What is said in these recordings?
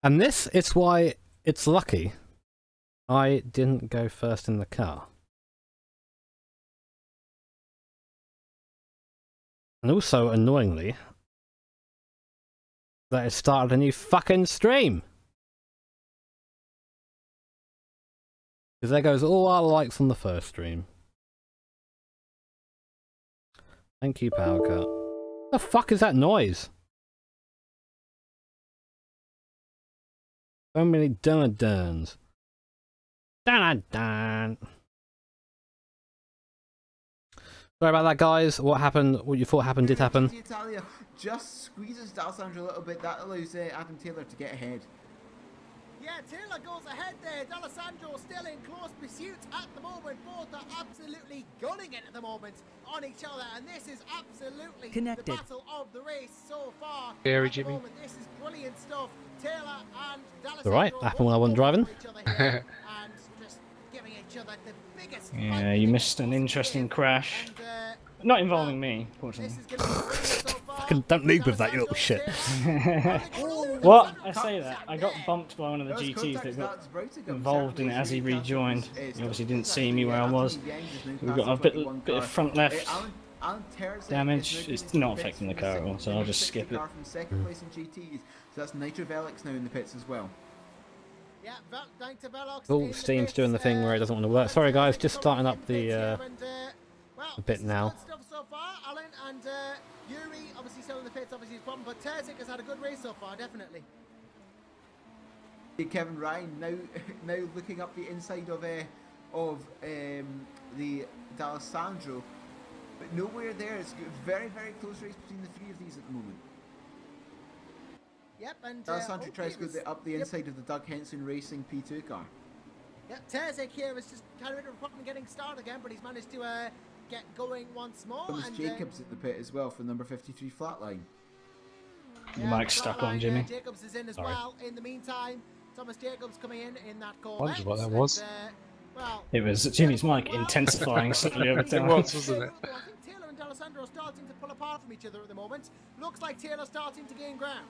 And this is why it's lucky I didn't go first in the car. And also, annoyingly, that it started a new fucking stream. Because there goes all our likes on the first stream. Thank you, Power Cut. The fuck is that noise? So many dun-dun-duns. Dun-dun-dun. Sorry about that, guys. What happened? What you thought happened did happen. Italia just squeezes D'Alessandro a little bit. That allows Adam Taylor to get ahead. Yeah, Taylor goes ahead there. D'Alessandro still in close pursuit at the moment. Both are absolutely gunning it at the moment on each other, and this is absolutely the battle of the race so far. Very Jimmy. This is brilliant stuff. Taylor and D'Alessandro. All right, happened when I wasn't driving. And just giving each other the biggest. Yeah, you missed an interesting crash. Not involving me, fortunately. Fucking don't lead with that, you little shit. What? I say that. I got bumped by one of the GTs that got involved in it as he rejoined. He obviously didn't see me where I was. We've got a bit of front left damage. It's not affecting the car at all, so I'll just skip it. Second place in GTs. So that's Nitro Velox now in the pits as well. Oh, Steam's doing the thing where it doesn't want to work. Sorry guys, just starting up the bit now. So far, Alan and Yuri obviously still in the pits, obviously his problem, but Terzic has had a good race so far, definitely. Kevin Ryan now looking up the inside of the D'Alessandro, but nowhere there. It's a very close race between the three of these at the moment. Yep, and D'Alessandro tries to go up the inside of the Doug Henson Racing P2 car. Yep, Terzic here is just kind of in a problem getting started again, but he's managed to get going once more. Thomas Jacobs at the pit as well for number 53 Flatline. Your mic's stuck on, Jimmy. Jacobs is in as well. In the meantime, Thomas Jacobs coming in that call. I wonder what that was. Well, it was Jimmy's mic intensifying slightly over time. It was, wasn't it? I think Taylor and D'Alessandro are starting to pull apart from each other at the moment. Looks like Taylor's starting to gain ground.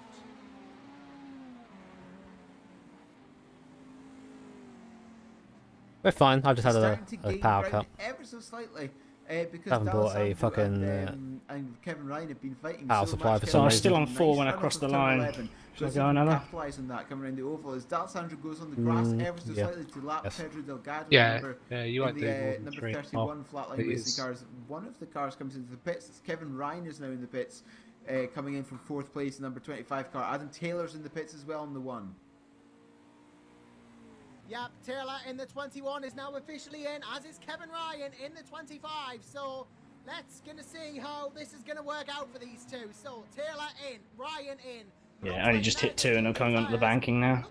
We're fine. I've just had a power cut. Ever so slightly. Because haven't bought a fucking and Kevin Ryan have been fighting power so supply much. for So some I'm reason. still on 4 when I cross the line. Should I go another? Capitalize on that coming around the oval as D'Alessandro goes on the grass ever so slightly to lap Pedro Delgado. Yeah, you won't do number 31 flatline racing cars. One of the cars comes into the pits. It's Kevin Ryan is now in the pits, coming in from 4th place. Number 25 car. Adam Taylor's in the pits as well on the 1. Yep, Taylor in the 21 is now officially in, as is Kevin Ryan in the 25. So let's gonna see how this is gonna work out for these two. So Taylor in, Ryan in. Yeah, I only just hit 2 and I'm coming onto the banking now.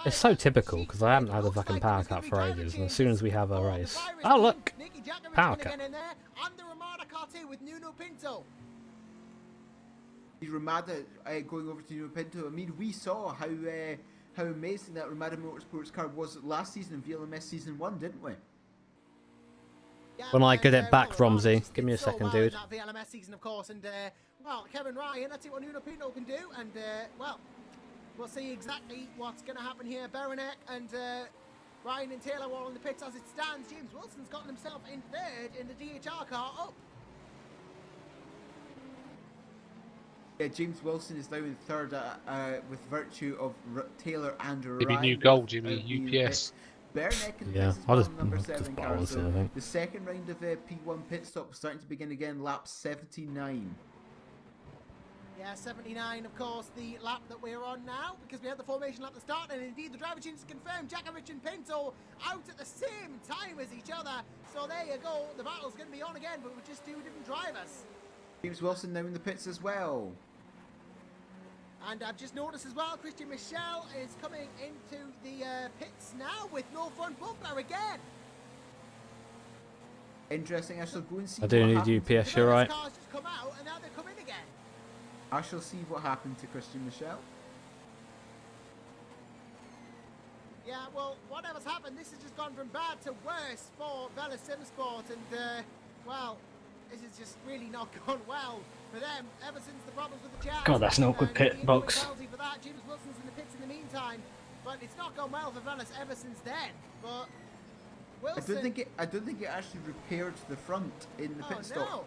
It's so typical because I haven't had a fucking power cut for ages, and as soon as we have a race, oh look, power cut. And the Ramada car too with Nuno Pinto. Ramada going over to Nuno Pinto. I mean, we saw how amazing that Ramada Motorsports car was last season in VLMS Season 1, didn't we? When I get it back, Romsey, give me a second, dude. That VLMS season, of course, and well, Kevin Ryan, let's see what Nuno Pinto can do, and well, we'll see exactly what's going to happen here. Beranek and Ryan and Taylor are all in the pits as it stands. James Wilson's gotten himself in 3rd in the DHR car up. Yeah, James Wilson is now in 3rd with virtue of Taylor and Ryan. Maybe new goal, Jimmy, UPS. Berneck and yeah, I'll just number 7 car. I So think. the second round of P1 pit stop starting to begin again, lap 79. Yeah, 79, of course, the lap that we're on now, because we had the formation lap at the start, and indeed the driver change is confirmed. Jakovic and Pinto out at the same time as each other. So there you go, the battle's going to be on again, but with just 2 different drivers. James Wilson now in the pits as well. And I've just noticed as well, Christian Michel is coming into the pits now with no front bumper again. Interesting, I shall go and see I do what need happened. UPS, you're right. Cars just come out and now they come in again. I shall see what happened to Christian Michel. Yeah, well, whatever's happened, this has just gone from bad to worse for Vela Sim Sport, and well, This is just really not gone well for them ever since the problems with the jab. God, that's an awkward pit box. For that, James Wilson's in the pits in the meantime, but it's not gone well for Vallis ever since then. But Wilson, I don't think it actually repaired the front in the pit stop. No.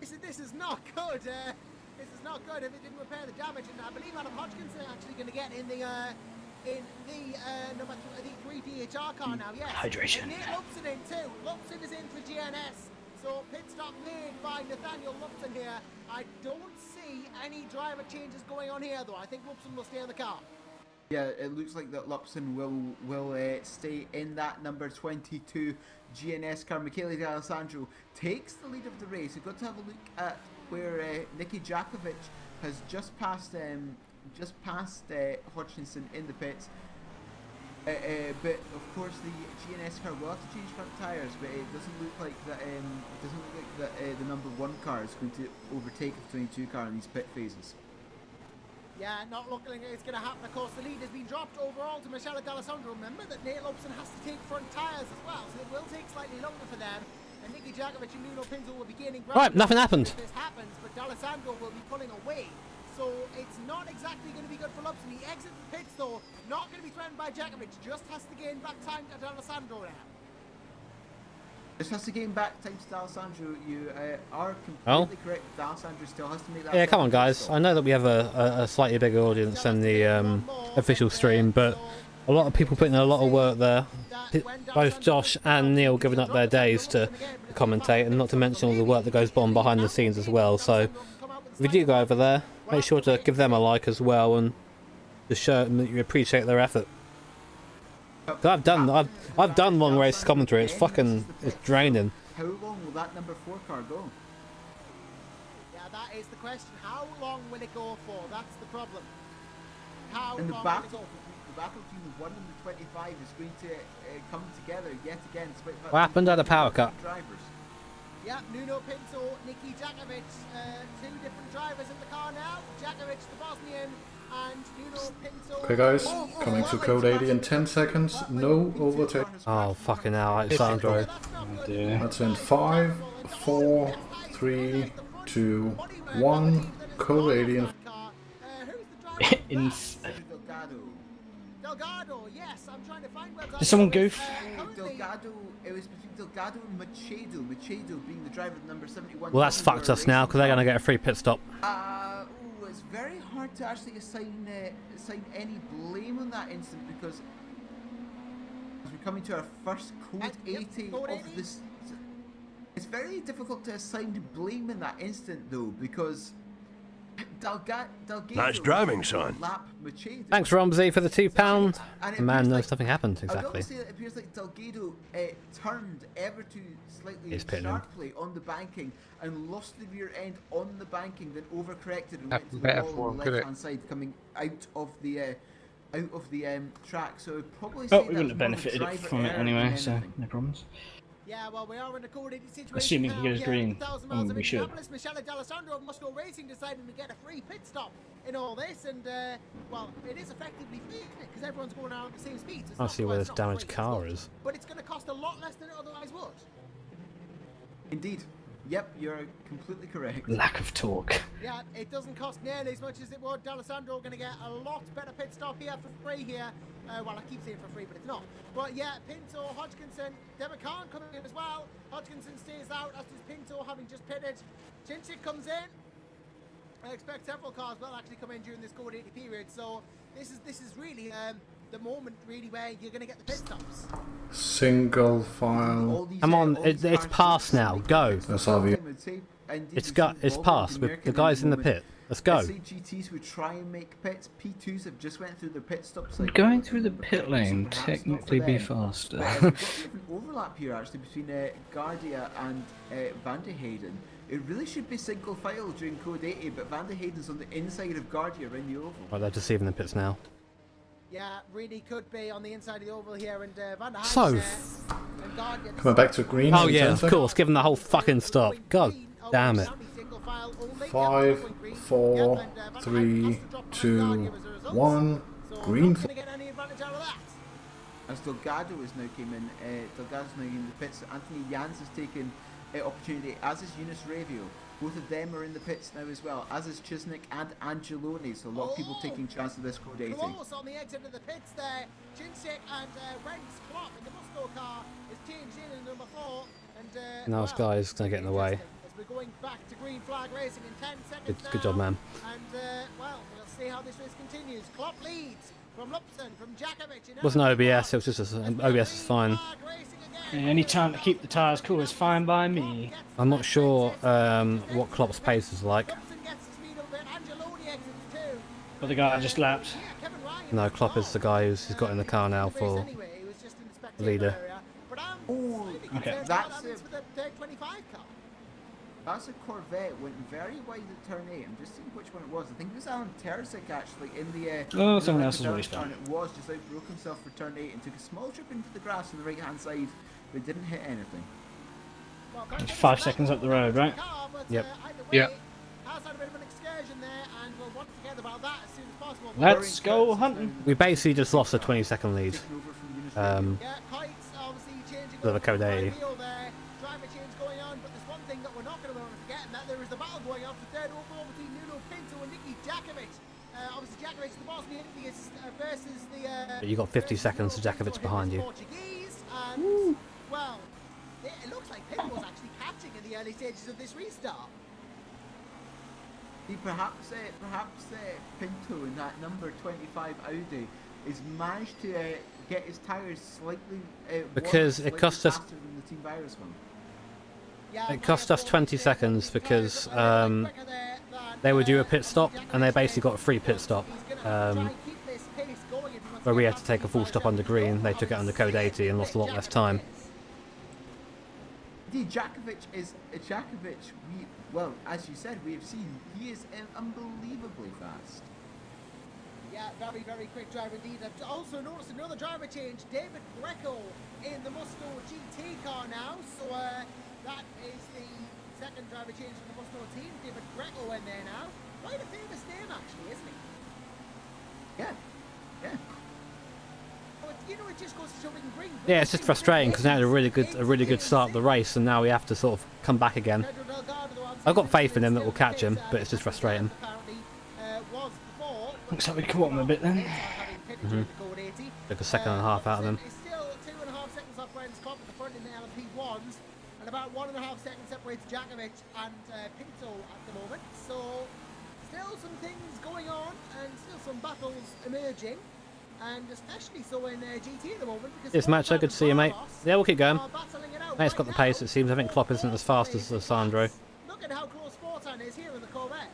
This is not good. This is not good if it didn't repair the damage, and I believe Adam Hodgkinson is actually going to get in the number 3 DHR car now. Yes. Hydration. Nate Lupson in too. Lupson is in for GNS. So pit stop made by Nathaniel Lupson here. I don't see any driver changes going on here though. I think Lupson will stay in the car. Yeah, it looks like that Lupson will stay in that number 22 GNS car. Michele D'Alessandro takes the lead of the race. We've got to have a look at where Nicky Jakovic has just passed Hodgkinson in the pits. But of course the GNS car will have to change front tyres, but it doesn't look like that. The number 1 car is going to overtake the 22 car in these pit phases. Yeah, not looking like it's going to happen. Of course, the lead has been dropped overall to Michele D'Alessandro. Remember that Nate Lobson has to take front tyres as well, so it will take slightly longer for them. And Nicky Jakovic and Nuno Pinto will be gaining ground. Right, nothing happened. If this happens, but D'Alessandro will be pulling away. So it's not exactly going to be good for Lobson. He exits the pits though, not going to be threatened by Jakovic. Just has to gain back time to D'Alessandro now. Just has to gain back time to D'Alessandro. You are completely correct. D'Alessandro still has to make that. Yeah, come on, guys. I know that we have a slightly bigger audience than the official stream, but a lot of people putting in a lot of work there. Both Josh and Neil giving up their days to commentate, and not to mention all the work that goes on behind the scenes as well. So if you do go over there, make sure to give them a like as well, and to show them that you appreciate their effort. I've done long race commentary. It's draining. How long will that number 4 car go? Yeah, that is the question. How long will it go for? That's the problem. And the battle between the 1 and the 25 is going to come together yet again. What happened at the power cut? Drivers. Yeah, Nuno Pinto, Nicky Jakovic, 2 different drivers in the car now. Jakovic, the Bosnian, and Nuno Pinto. Okay guys, coming to code 80 in 10 seconds, no overtake. Oh fucking hell, Alessandro. That's in 5, 4, 3, 2, 1, code 80 in... Delgado, yes, I'm trying to find where Did someone goof? Delgado, it was between Delgado and Machado. Machado being the driver of number 71. Well, that's fucked us now, because they're going to get a free pit stop. It's very hard to actually assign any blame on that instant, because as we're coming to our first code 80 of this, it's very difficult to assign blame in that instant though, because Delgado nice driving, son. Thanks, Romsey, for the £2. Man, no, nothing happened exactly. It appears like Delgado turned ever too slightly sharply on the banking and lost the rear end on the banking, then overcorrected and went to the wall on the left-hand side, coming out of the track. So I'd probably say we wouldn't have benefited from it anyway, so no problems. Yeah, well, we are in a code 80 situation. Assuming he goes green, we should. Michele D'Alessandro must go racing, deciding to get a free pit stop in all this, and well, it is effectively free because everyone's going around at the same speed. So I see where this damaged car is. But it's going to cost a lot less than it otherwise would. Indeed. Yep, you're completely correct. Lack of torque. Yeah, it doesn't cost nearly as much as it would. D'Alessandro going to get a lot better pit stop here for free here. Well, I keep saying for free, but it's not. But yeah, Pinto, Hodgkinson, Devon Khan coming in as well. Hodgkinson stays out, as does Pinto, having just pitted. Chinchik comes in. I expect several cars will actually come in during this code 80 period. So this is really the moment really where you're going to get the pit stops. Single file. Come on, it's past now. Go. It's past with the guys in the pit. Let's go. GTs would try and make pits. P2s have just went through their pit stops. Like going through the pit lane technically be faster. There's a different overlap here actually between Guardia and Van der Heyden. It really should be single file during code 80, but Van der Heyden's on the inside of Guardia around the oval. Right, they're deceiving the pits now. Yeah, really could be on the inside of the oval here, and Van der So, coming back to green. Oh yeah, of course, give them the whole fucking stop. God damn it. 5, 4, 3, 2, 1, green. As Delgado is now came in, Delgado's now in the pits. Anthony Jans has taken opportunity, as is Eunice Ravio. Both of them are in the pits now as well, as is Chisnick and Angeloni, so a lot of people taking chance of this code 80. Close on the exit of the pits there. Chinsick and Wentz Klopp in the Musto car is changed in number 4. And now this guy is going to get in the way. As we're going back to green flag racing in 10 seconds Good job, man. And well, we'll see how this race continues. Klopp leads from Lupson, from Jakovic. It wasn't OBS, it was just OBS is fine. Any time to keep the tyres cool is fine by me. I'm not sure what Klopp's pace is like. But the guy just lapped. No, Klopp is the guy who's got in the car now for the leader. Oh, okay. That's a Corvette, went very wide at turn 8. I'm just seeing which one it was. I think it was Alan Terzic actually in the... oh, someone else has already started. It was just outbroke himself for turn 8 and took a small trip into the grass on the right hand side, but didn't hit anything. It's 5 seconds up the road, right? Yep. Yeah. Let's go hunting. We basically just lost a 20-second lead. For the code 80. But you got 50 seconds to Jakovic behind you. Well, it looks like Pit was actually catching in the early stages of this restart. Perhaps Pinto in that number 25 Audi has managed to get his tyres slightly because it cost us. Than the Team Virus one. It cost us 20 seconds because they would do a pit stop and they basically got a free pit stop. Where we had to take a full stop under green, they took it under code 80 and lost a lot less time. Indeed, Jakovic, well, as you said, we have seen, he is unbelievably fast. Yeah, very, very quick driver indeed. I've also noticed another driver change, David Greco in the Musto GT car now. So that is the second driver change for the Musto team. David Greco in there now. Quite a famous name actually, isn't he? Yeah, yeah. You know, it just goes to show we can bring. Yeah, it's just frustrating because now had a really good start of the race, and now we have to sort of come back again. I've got faith in him that we'll catch him, but it's just frustrating. Looks like we caught him a bit then. Took a second and a half out of him. Still 2.5 seconds off Ren's Klopp at the front in the LMP1s, and about 1.5 seconds separates Jakovic and Pinto at the moment. So still some things going on, and still some battles emerging. And especially so in GT at the moment. This match, good to see you, mate. Yeah, we'll keep going. Mate's got the pace, it seems. I think Klopp isn't as fast as Sandro. Look at how close Sportan is here in the Corvette.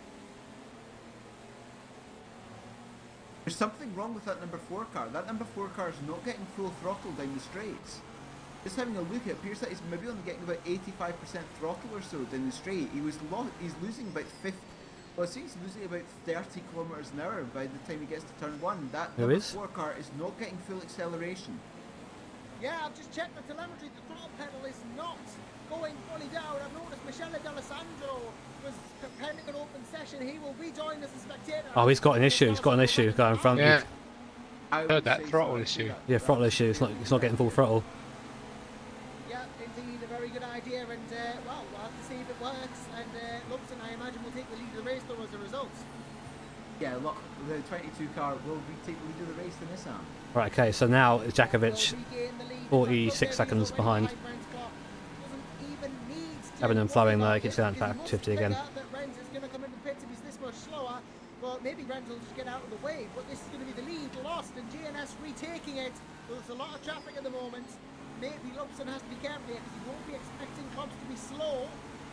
There's something wrong with that number 4 car. That number 4 car is not getting full throttle down the straights. Just having a look, it appears that he's maybe only getting about 85% throttle or so down the straight. He's losing about 50. Well, it seems losing about 30 kilometers an hour by the time he gets to turn 1. That number 4 car is not getting full acceleration. Yeah, I've just checked the telemetry. The throttle pedal is not going fully down. I've noticed Michele D'Alessandro was pending an open session. He will rejoin as a spectator. Oh, he's got an issue. He's got an issue going in front. Yeah. I heard that throttle issue. Yeah, throttle issue. It's not getting full throttle. Yeah, indeed, a very good idea. And well, we'll have to see if it works. And Lupson, I imagine, will take the lead of the race though as a result. Yeah, look, the 22 car will take the lead of the race to Nissan. Right, okay, so now it's Jakovic 46 seconds behind. Having them flowing there, it keeps going back to 50 again. But maybe Renz will just get out of the way, but this is going to be the lead lost and GNS retaking it. There's a lot of traffic at the moment. Maybe Lupson has to be careful here because he won't be expecting Klopp to be slow.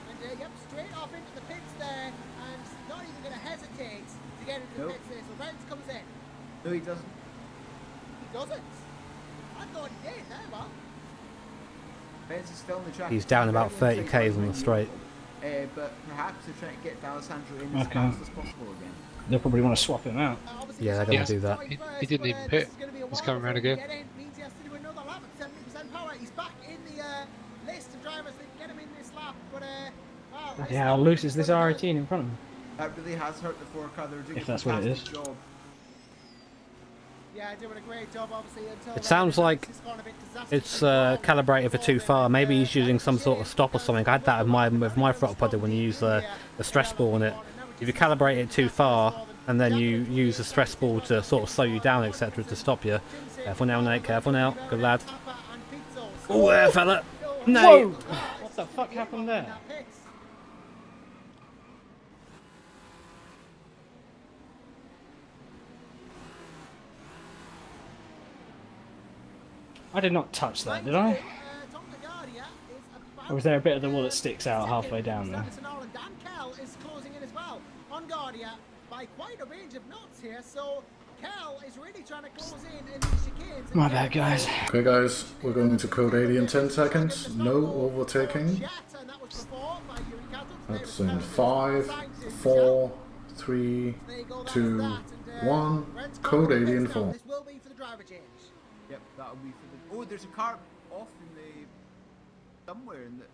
And yep, straight off into the pits there and not even going to hesitate to get into the pits there. So Renz comes in. No, he doesn't. He doesn't? I thought he did, there, well. Renz is still on the track. He's down about 30 k's on the straight. But perhaps they're trying to get D'Alessandro in as fast as possible again. They'll probably want to swap him out. Yeah, they're going to do that. He didn't even pit. He's coming around again. Means he has to do another lap at 70% power. He's back in the list of drivers that can get him in this lap. But well, yeah, how loose is this R18 in front of him? That really has hurt the 4 car. They're doing if that's what it is. Yeah, Yeah, doing a great job, obviously. Until It sounds like it's calibrated for too far. Maybe he's using some sort of stop or something. I had that with my throttle puddle when you use the stress ball on it. If you calibrate it too far and then you use the stress ball to sort of slow you down, etc., to stop you. Careful now, Nate. Careful now. Good lad. Oh, there, fella. Nate. Whoa! What the fuck happened there? I did not touch that, did I? Or was there a bit of the wall that sticks out halfway down there? Is closing in as well on Guardia by quite a range of knots here, so Cal is really trying to close in these chicanes. My bad, guys. Okay, guys, we're going into code 80 in 10 seconds. No overtaking. That's in 5, 4, 3, 2, 1. Code 80 in 4. This will be for the driver change. Yep, that'll be for the... Oh, there's a car off in the... somewhere in the...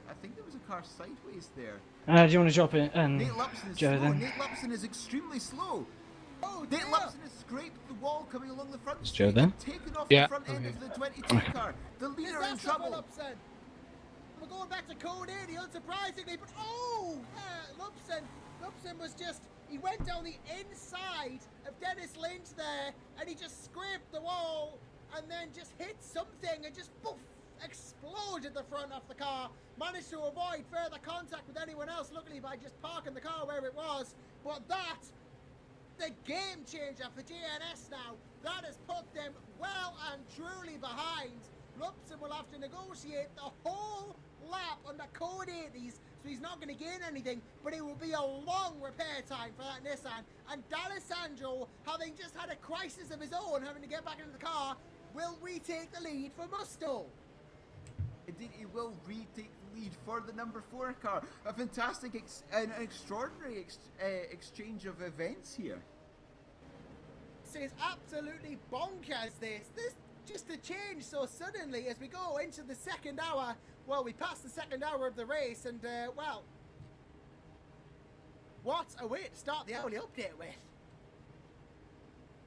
I think there was a car sideways there. Do you want to drop it? Nate Lupson is Joe, slow. then? Nate Lupson is extremely slow. Oh, Nate Lupson has scraped the wall coming along the front. Is Joe then? Taken off Yeah. the front end of the 22 car. The leader in trouble. We're going back to code 80, unsurprisingly, but oh! Lupson was just... He went down the inside of Dennis Lynch there, and he just scraped the wall, and then just hit something, and just poof! Exploded the front of the car, managed to avoid further contact with anyone else, luckily by just parking the car where it was. But that, the game changer for JNS now, that has put them well and truly behind. Lupson will have to negotiate the whole lap under code 80s, so he's not going to gain anything, but it will be a long repair time for that Nissan. And D'Alessandro, having just had a crisis of his own, having to get back into the car, will retake the lead for Musto. Indeed, he will retake the lead for the number 4 car. A fantastic, an extraordinary exchange of events here. This is absolutely bonkers, this just to change so suddenly as we go into the second hour. Well, we passed the second hour of the race, and well, what a way to start the hourly update with.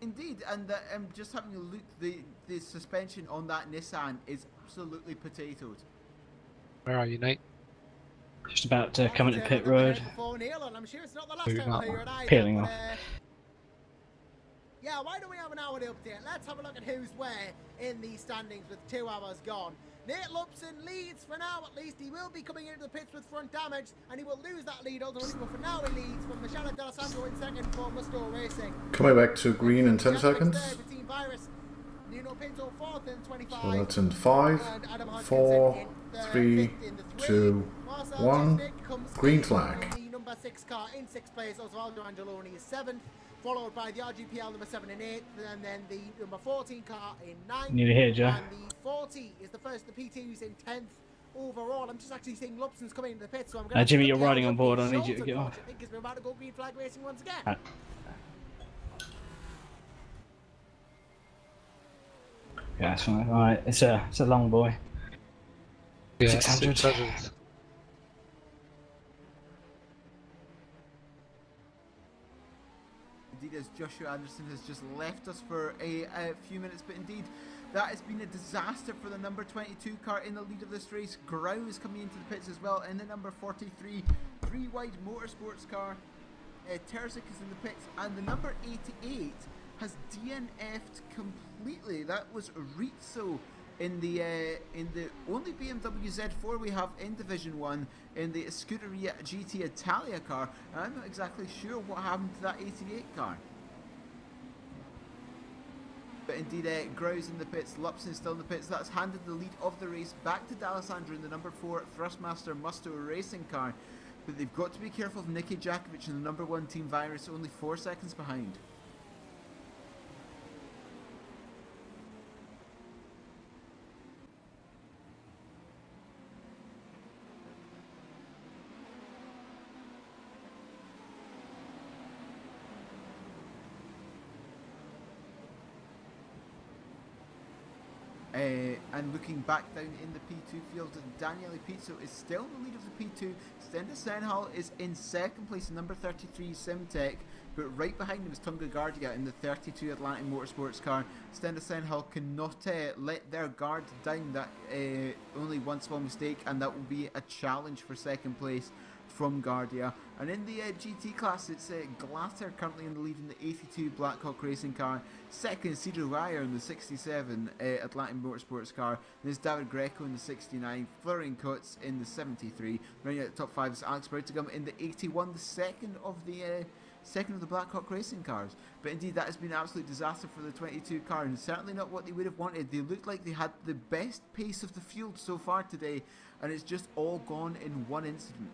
Indeed, and just having a look, the suspension on that Nissan is absolutely potatoed. Where are you, Nate? Just about to come into pit road. I'm sure it's not the last time we'll hear it either, Peeling but, off. yeah, why don't we have an hourly update? Let's have a look at who's where in the standings with 2 hours gone. Nate Lupson leads for now, at least. He will be coming into the pits with front damage, and he will lose that lead ultimately, but for now he leads from Michele D'Alessandro in second for Musto Racing. Coming back to green in 10 seconds. Nuno Pinto fourth in 25. So that's in 5, 4, 3, 2, 1. Green flag. The number 6 car in 6th place, Osvaldo Angeloni is 7th, followed by the RGPL number 7 in 8th, and then the number 14 car in 9th. Need to hear, Joe. And the 40 is the first, the P2's in 10th overall. I'm just actually seeing Lupson's coming into the pit, so I'm going to... Jimmy, you're riding on board. I need you to get off. I think we're about to go green flag racing once again. Yeah, that's fine. Alright, it's a long boy. Yeah, 600. 600. Indeed, as Joshua Anderson has just left us for a few minutes, but indeed, that has been a disaster for the number 22 car in the lead of this race. Grau is coming into the pits as well in the number 43 3-wide motorsports car. Terzic is in the pits, and the number 88 has DNF'd completely. That was Rizzo in the only BMW Z4 we have in Division 1 in the Scuderia GT Italia car, and I'm not exactly sure what happened to that 88 car. But indeed, Grau's in the pits, Lupson's still in the pits. That's handed the lead of the race back to D'Alessandro in the number 4 Thrustmaster Musto racing car. But they've got to be careful of Niki Jakovic in the number 1 Team Virus, only 4 seconds behind. And looking back down in the P2 field, Daniele Pizzo is still in the lead of the P2. Stenda Senhal is in second place, number 33 Simtech. But right behind him is Tunga Guardia in the 32 Atlantic Motorsports car. Stenda Senhal cannot let their guard down. That only one small mistake, and that will be a challenge for second place from Guardia. And in the GT class, it's Glatter currently in the lead in the 82 Blackhawk Racing car. Second, Cedar Wire in the 67 Atlantic Motorsports car. There's David Greco in the 69, Florian Kutz in the 73. Running out the top 5 is Alex Broutigam in the 81, the second of the Blackhawk Racing cars. But indeed, that has been an absolute disaster for the 22 car, and certainly not what they would have wanted. They looked like they had the best pace of the field so far today, and it's just all gone in one incident.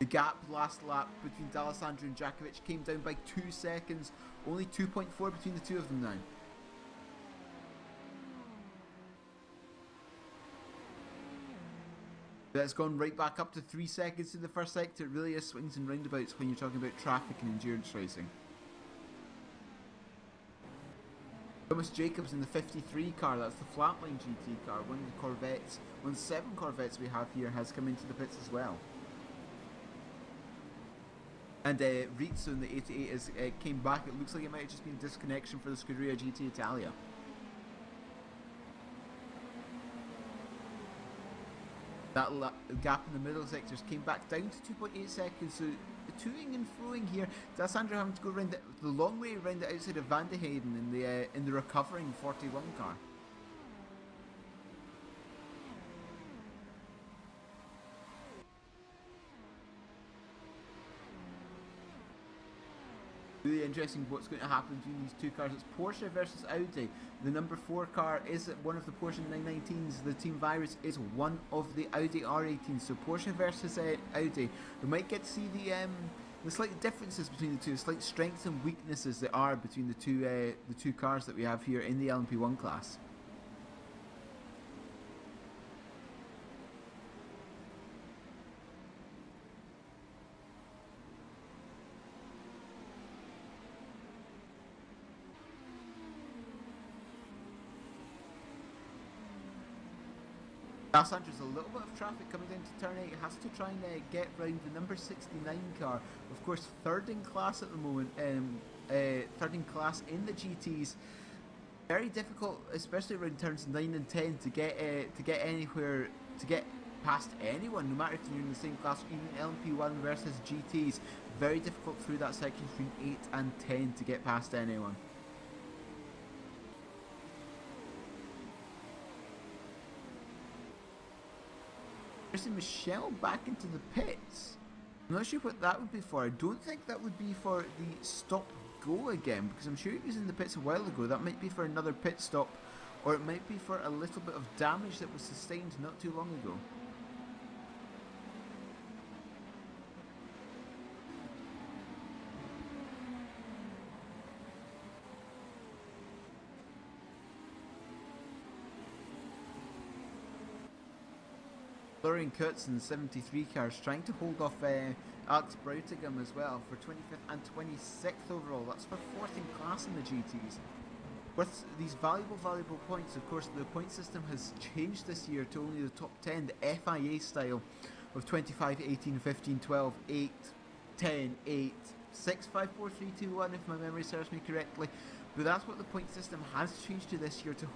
The gap last lap between D'Alessandro and Jakovic came down by 2 seconds, only 2.4 between the two of them now. That's gone right back up to 3 seconds in the first sector. It really is swings and roundabouts when you're talking about traffic and endurance racing. Thomas Jacobs in the 53 car, that's the flatline GT car, one of the Corvettes, one of the 7 Corvettes we have here, has come into the pits as well. And Rizzo in the 88 came back. It looks like it might have just been a disconnection for the Scuderia GT Italia. That gap in the middle sectors came back down to 2.8 seconds, so toing and froing here. D'Alessandro having to go around the long way around the outside of Van de Hayden in the recovering 41 car. Really interesting what's going to happen between these two cars. It's Porsche versus Audi. The number 4 car is one of the Porsche 919s. The Team Virus is one of the Audi R18s. So Porsche versus Audi. We might get to see the slight differences between the two, slight strengths and weaknesses that are between the two cars that we have here in the LMP1 class. D'Alessandro's a little bit of traffic coming down to turn 8. He has to try and get round the number 69 car. Of course, third in class at the moment. Third in class in the GTs. Very difficult, especially around turns 9 and 10, to get anywhere, to get past anyone, no matter if you're in the same class, even LMP1 versus GTs. Very difficult through that section between 8 and 10 to get past anyone. Michelle back into the pits. I'm not sure what that would be for. I don't think that would be for the stop go again, because I'm sure he was in the pits a while ago. That might be for another pit stop, or it might be for a little bit of damage that was sustained not too long ago. Florian Kutz in the 73 cars trying to hold off Alex Broutigam as well for 25th and 26th overall. That's for 4th in class in the GTs. With these valuable points, of course, the point system has changed this year to only the top 10, the FIA style of 25, 18, 15, 12, 8, 10, 8, 6, 5, 4, 3, 2, 1 if my memory serves me correctly. But that's what the point system has changed to this year, to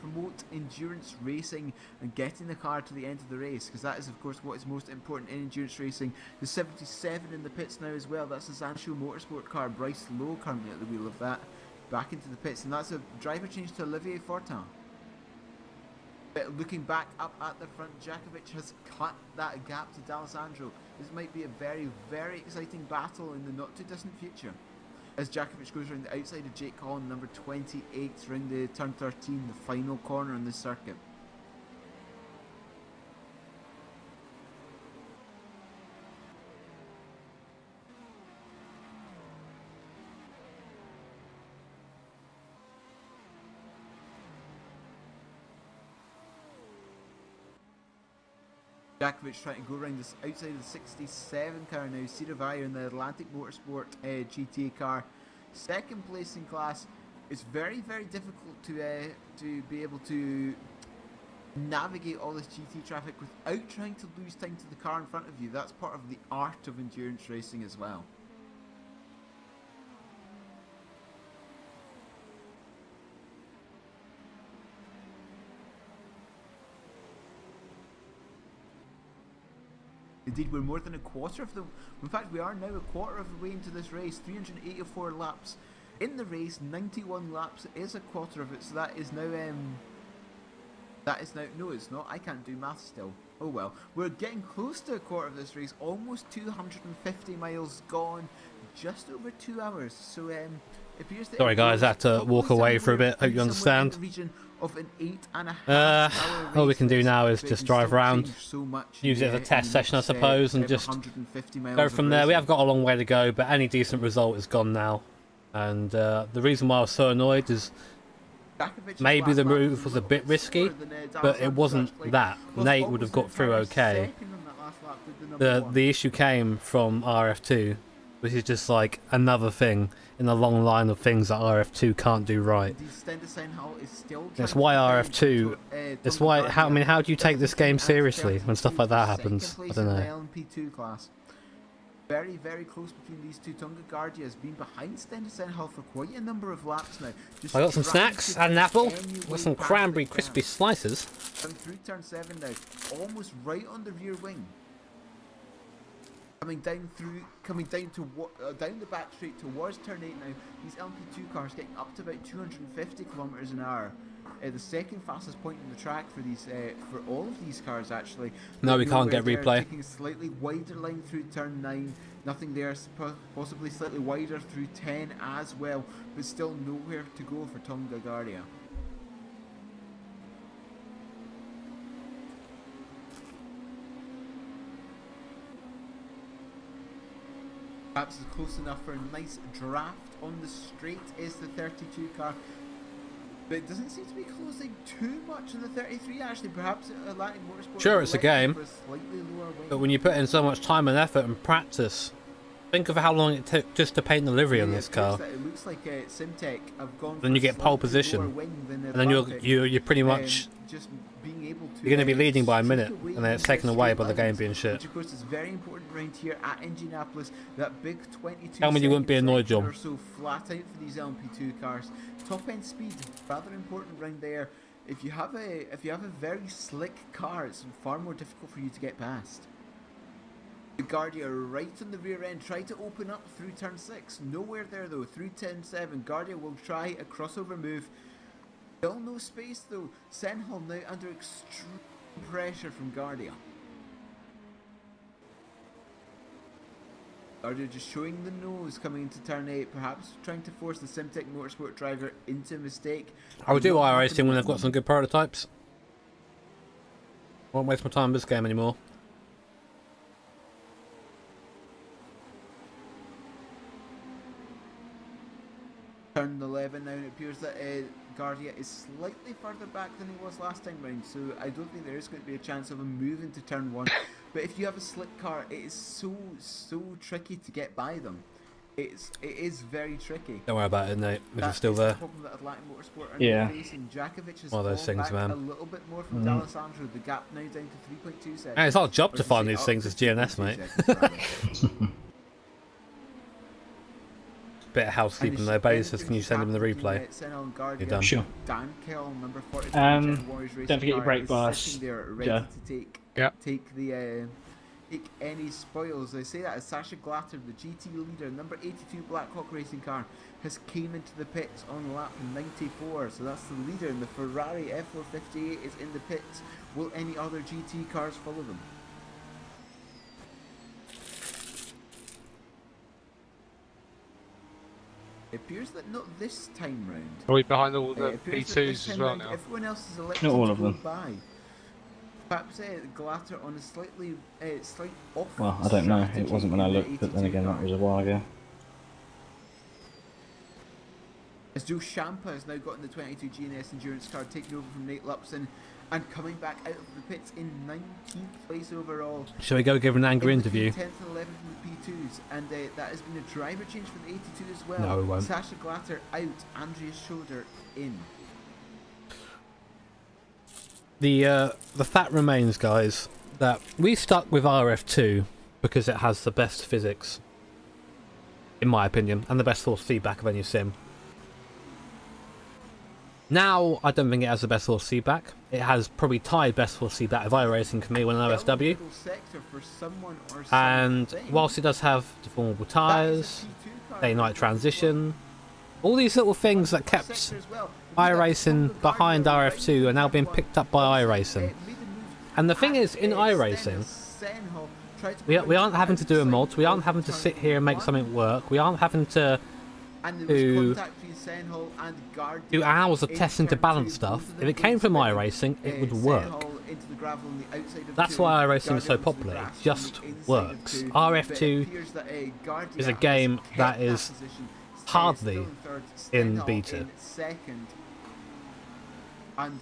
promote endurance racing and getting the car to the end of the race, because that is of course what is most important in endurance racing. The 77 in the pits now as well, that's a Zansho Motorsport car, Bryce Lowe currently at the wheel of that, back into the pits, and that's a driver change to Olivier Fortin. But looking back up at the front, Jakovic has cut that gap to D'Alessandro. This might be a very, very exciting battle in the not too distant future, as Jakovic goes around the outside of Jake Holland, number 28, around the turn 13, the final corner on this circuit. Jakovic trying to go around this outside of the 67 car now. Siravaya in the Atlantic Motorsport GT car. Second place in class. It's very, very difficult to be able to navigate all this GT traffic without trying to lose time to the car in front of you. That's part of the art of endurance racing as well. Indeed, we're more than a quarter of the... In fact, we are now a quarter of the way into this race. 384 laps in the race, 91 laps is a quarter of it. So that is now... No, it's not. I can't do math still. Oh well. We're getting close to a quarter of this race. Almost 250 miles gone. Just over 2 hours. So, appears that... Sorry guys, I had to walk away for a bit. Hope you understand. Of an 8.5 hour all we can do now is just drive around, so much, use it as a test session I suppose, and just go from there. We have got a long way to go, but any decent result is gone now. And the reason why I was so annoyed is maybe the move was a bit risky, but it wasn't that. Nate would have got through okay. The issue came from RF2, which is just like another thing in the long line of things that RF2 can't do right. That's why RF2. That's why. How do you take this game seriously when stuff like that happens? I don't know. Very, very close between these two. Tonga Guardia has been behind Stendersenhal for quite a number of laps now. I got some snacks and an apple with some cranberry crispy slices. And through turn 7 now, almost right on the rear wing. Coming down the back straight towards turn 8 now. These LMP2 cars getting up to about 250 kilometers an hour. The second fastest point in the track for these, for all of these cars actually. No, we can't get replay. Taking a slightly wider line through turn 9. Nothing there. Possibly slightly wider through 10 as well, but still nowhere to go for Tonga Guardia. Perhaps is close enough for a nice draft on the straight is the 32 car. But it doesn't seem to be closing too much on the 33 actually. Perhaps Atlantic Motorsport... Sure, it's a game, but when you put in so much time and effort and practice, think of how long it took just to paint the livery on this car. It looks like Simtech have gone. Then you get pole position, and then you're pretty much just being able to. You're going to be leading by a minute, and then it's taken away by the game being shit. Which of course is very important round here at Indianapolis. That big 22. Tell me you wouldn't be annoyed, John. Are so flat out for these LMP2 cars. Top end speed, rather important round there. If you have a very slick car, it's far more difficult for you to get past. The Guardia right on the rear end, try to open up through turn 6. Nowhere there though, through turn 7. Guardia will try a crossover move. Still no space though. Senhal now under extreme pressure from Guardia. Guardia just showing the nose coming into turn 8, perhaps trying to force the Simtech Motorsport driver into a mistake. I would do iRacing when they've got some good prototypes. I won't waste my time in this game anymore. Turn 11 now, and it appears that Guardia is slightly further back than he was last time round, so I don't think there is going to be a chance of him moving to turn 1. But if you have a slick car, it is so tricky to get by them. It is very tricky. Don't worry about it, Nate. If you're still there. Yeah. One of those things, man. A little bit more from D'Alessandro. The gap now down to 3.2 seconds. Hey, it's our job to find these things as GNS, mate. Bit of housekeeping there. Bailey says, can you send him the replay? You're done. Sure. Don't forget your brake bars, Joe. Yeah. Take any spoils. I say that as Sasha Glatter, the GT leader, number 82 Blackhawk racing car, has came into the pits on lap 94. So that's the leader, and the Ferrari F458 is in the pits. Will any other GT cars follow them? It appears that not this time round. Are we behind all the P2s as well now? Everyone else is elected Not all of to them. go by. Perhaps Glatter on a slightly slight off. Well, I don't know. It strategy wasn't when I in the looked, but then 82 again, car. that was a while ago. As Joe Champa has now gotten the 22 GNS Endurance car, taking over from Nate Lupson and coming back out of the pits in 19th place overall. Shall we go give an angry In interview? 10th and 11th from the P2s, and that has been a driver change for the 82 as well. No, we won't. Sasha Glatter out, Andreas Schroeder in. the fact remains, guys, that we stuck with RF2 because it has the best physics, in my opinion, and the best force feedback of any sim. Now, I don't think it has the best force feedback. It has probably tied best force feedback of iRacing for me when an OSW. And whilst it does have deformable tyres, day-night transition, all these little things that kept iRacing behind RF2 are now being picked up by iRacing. And the thing is, in iRacing, we aren't having to do a mod, we aren't having to sit here and make something work, we aren't having to do hours of testing to balance stuff. If it came from iRacing, it would work. That's why iRacing is so popular, it just works. RF2 is a game that is hardly in beta. And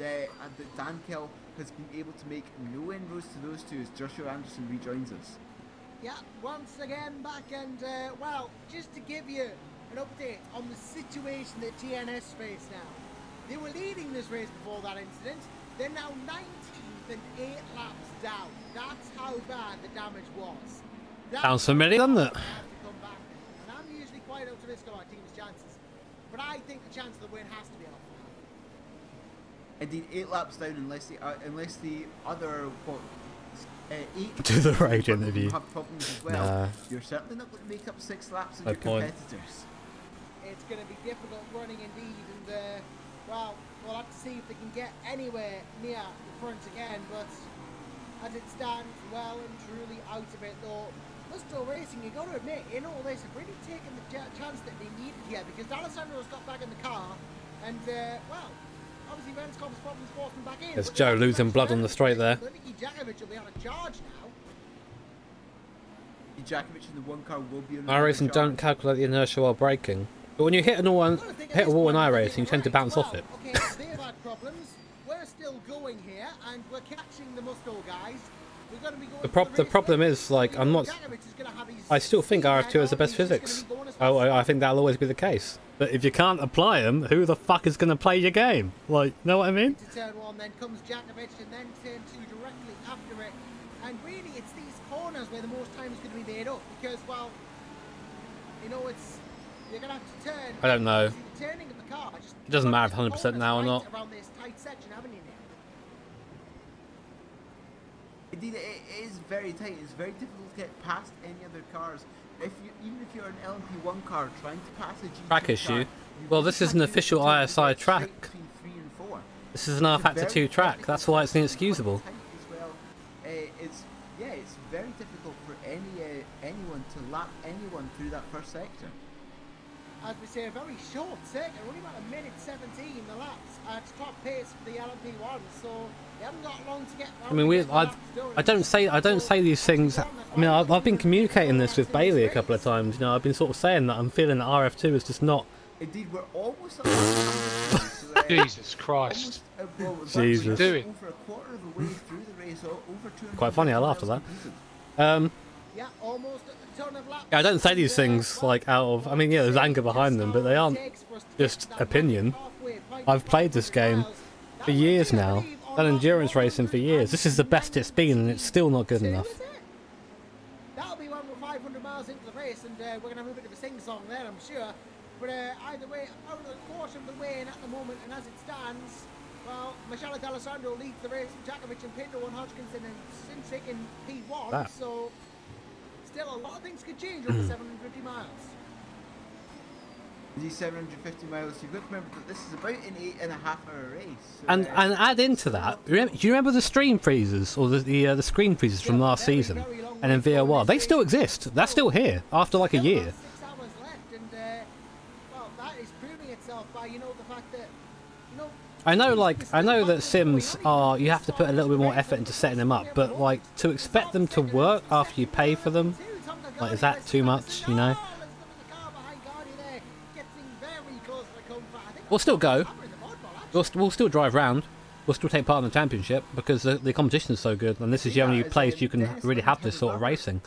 Dankel has been able to make no inroads to those two as Joshua Anderson rejoins us. Yeah, once again back, and well, just to give you an update on the situation that TNS face now. They were leading this race before that incident. They're now 19th and 8 laps down. That's how bad the damage was. Sounds familiar, doesn't it? And I'm usually quite optimistic about team's chances, but I think the chance of the win has to be off. Indeed, 8 laps down unless the other 8 do the rage interview. Have problems as well. Nah. You're certainly not going to make up 6 laps in No your point. competitors. It's going to be difficult running indeed, and well, we'll have to see if they can get anywhere near the front again, but as it stands, well and truly out of it though. Musto Racing, you got to admit, in all this, have really taken the chance that they needed here, because D'Alessandro's got back in the car, and well, obviously Renscom's problems forced him back in. There's Joe losing blood on the straight there. Jakovic will be on a charge now. Jakovic in the one car will be on iRacing don't calculate the inertia while braking. But when you hit a wall in iRacing, you tend to bounce off it. Okay, they've had problems. We're still going here, and we're catching the Musto guys. We're going to be going The problem is, like, I still think RF2 has the best physics. Oh, I think that'll always be the case. But if you can't apply them, who the fuck is going to play your game? Like, know what I mean? To turn 1, then comes Jakovic, and then turn 2 directly after it. And really, it's these corners where the most time is going to be made up, because, well, you know, you're going to have to turn. I don't know. The turning of the car, It doesn't matter if 100% now or not. Around this tight section, haven't you, Nick? Indeed, it is very tight. It's very difficult to get past any other cars. Even if you're an LMP1 car trying to pass a GT Track issue. car, Well, this is an official ISI track. between 3 and 4. This is an R Factor 2 track. That's why it's inexcusable. It's very difficult for anyone to lap anyone through that first sector. As we say, a very short second, only about 1:17 the laps at top pace for the LMP1, so they haven't got long to get. I mean, I don't say these things. I mean, I've been communicating this with Bailey a couple of times. You know, I've been sort of saying that I'm feeling that RF2 is just not. Indeed, we're almost at Jesus Christ. Jesus. Over a quarter of the way through the race, over 200. Quite funny. I laughed at that. Yeah, almost a ton of laps. Yeah, I don't say these things like out of. I mean, yeah, there's anger behind them, but they aren't just opinion. I've played this game for years now. Done endurance racing for years. This is the best it's been, and it's still not good enough. That'll be when we're 500 miles into the race, and we're going to have a bit of a sing-song there, I'm sure. But either way, out of the quarter of the way in at the moment, and as it stands, well, Michele D'Alessandro leads the race, Jakovic and Pinto and Hodgkinson and Sinsick in P1, so still a lot of things could change over 750 miles. These 750 miles, you've got to remember that this is about an 8.5-hour race. So And add into that, do you remember the stream freezers or the screen freezers from last season? And in VOR, they still exist. They're still here after like a year. 6 hours left, and well, that is proving itself by the fact that I know that sims are, you have to put a little bit more effort into setting them up, but like to expect them to work after you pay for them, like is that too much? You know? We'll still go. We'll still drive round. We'll still take part in the championship because the competition is so good, and this is the only place you can really have this sort of racing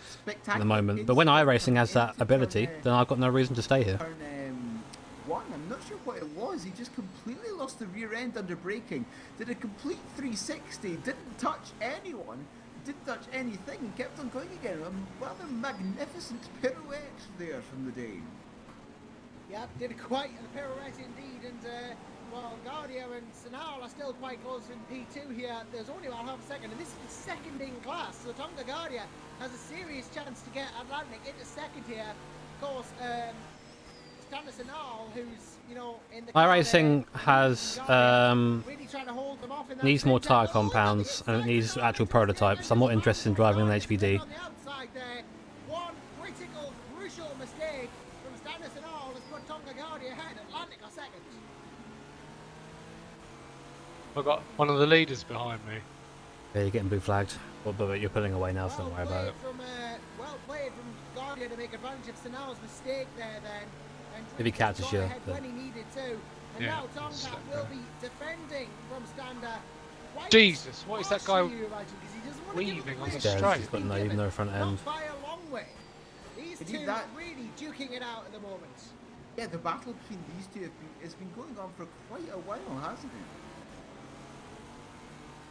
at the moment. But when iRacing has that ability, then I've got no reason to stay here. Turn 1, I'm not sure what it was. He just completely lost the rear end under braking, did a complete 360, didn't touch anyone, didn't touch anything, and kept on going again. A rather magnificent pirouette there from the Dane. Yeah, did quite a pirouette indeed, and well, Guardia and Sanal are still quite close in P2 here. There's only about half a second, and this is the second in class, so Tonga Guardia has a serious chance to get Atlantic into second here. Of course, Standa Sanal, who's, you know, in the iRacing has really trying to hold them off in that needs more tyre sector. compounds, and it needs actual prototypes. I'm not interested in driving an HPD. On the outside there, one critical, crucial mistake from Standa Sanal has put Tonga Guardia ahead. Atlantic are second. I've got one of the leaders behind me. Yeah, you're getting blue flagged, but you're pulling away now, so don't worry about it. Well played from Guardia to make advantage of Sanal's mistake there then. And If he catches got you, ahead then- when he needed to. And Yeah, now Tonga stuck will there. be defending from Standa. Quite Jesus, what is that guy harshly, you imagine, 'cause he doesn't wanna give up weaving on the race. Yeah, straight? he's got no, even no front end. Not by a long way. These Indeed, two that- really duking it out at the moment. Yeah, the battle between these two has been going on for quite a while, hasn't it?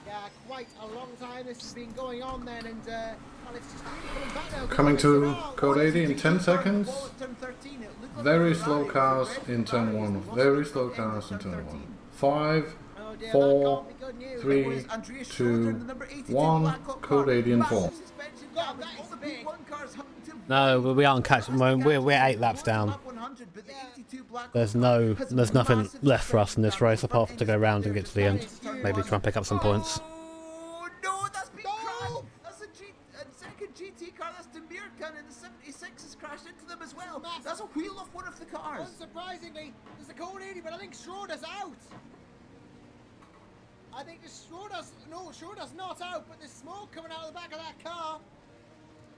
Yeah, quite a long time this has been going on then, and well, it's just really coming back now. Coming to Sanal, code 80 in 10 seconds. Well, at turn 13, it looked like Very a slow Ferrari. cars The red in turn Ferrari 1. has lost Very the slow end of cars in turn turn 13. 1. 5, Oh dear, 4, that can't be good news. 3, It was Andrea Schroeder 2, in the number 82 1, Blackhawk code car. 80 and Massive 4. suspension God, damage. that is All the big. P1 cars having to No, we aren't catching. We're 8 laps Lap down. 100, but the 82 Blackhawk There's car has there's nothing massive left for us in this suspension race damage. apart from to go round and get to the end. Maybe try and pick up some points. Oh no, that's been crashed. That's a second GT car. That's Demirkan, and the 76 has crashed into them as well. That's a wheel off one of the cars. Unsurprisingly, there's a code 80, but I think Schroeder's out. I think Schroeder's not out, but there's smoke coming out of the back of that car.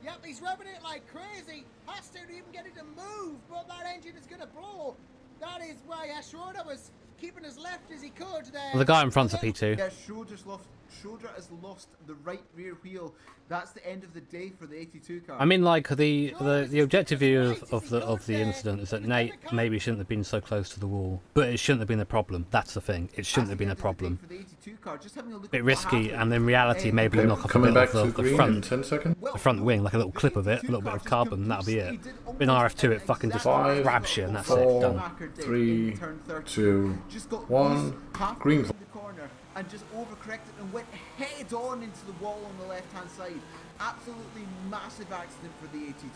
Yep, he's revving it like crazy. Has to even get it to move, but that engine is going to blow. That is why Schroeder was keeping as left as he could there. Well, the guy in front's a P2. Yeah, Schroeder has lost the right rear wheel. That's the end of the day for the 82 car. I mean, like the objective view of the incident is that Nate maybe shouldn't have been so close to the wall, but it shouldn't have been a problem. That's the thing. It shouldn't have been a problem. For the 82 car. Just having a look Bit at what risky, happened. and in reality, maybe Okay, knock off a coming bit back of to the green in front. 10 seconds. Well, The front wing, like a little clip of it, a 82 little bit car of just carbon, that'll be it. completely did In almost RF2, it fucking just exactly grabs you and that's it, 4, done. Schumacher did 3, in turn 13. 2, Just got 1, loose halfway green through the corner and just overcorrected and went head on into the wall on the left hand side. Absolutely massive accident for the 82.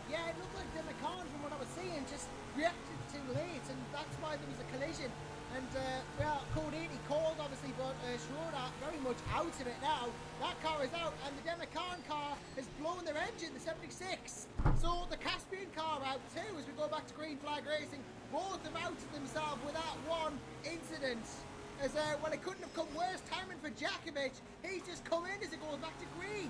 Yeah, it looked like Demacan from what I was seeing just reacted too late, and that's why there was a collision. And well, code 80 called obviously, but Schroeder very much out of it now. That car is out, and the Demacan car has blown their engine, the 76. So the Caspian car out too as we go back to green flag racing. Both have outed themselves with that one incident. As well, it couldn't have come worse timing for Jakovic. He's just come in as it goes back to green.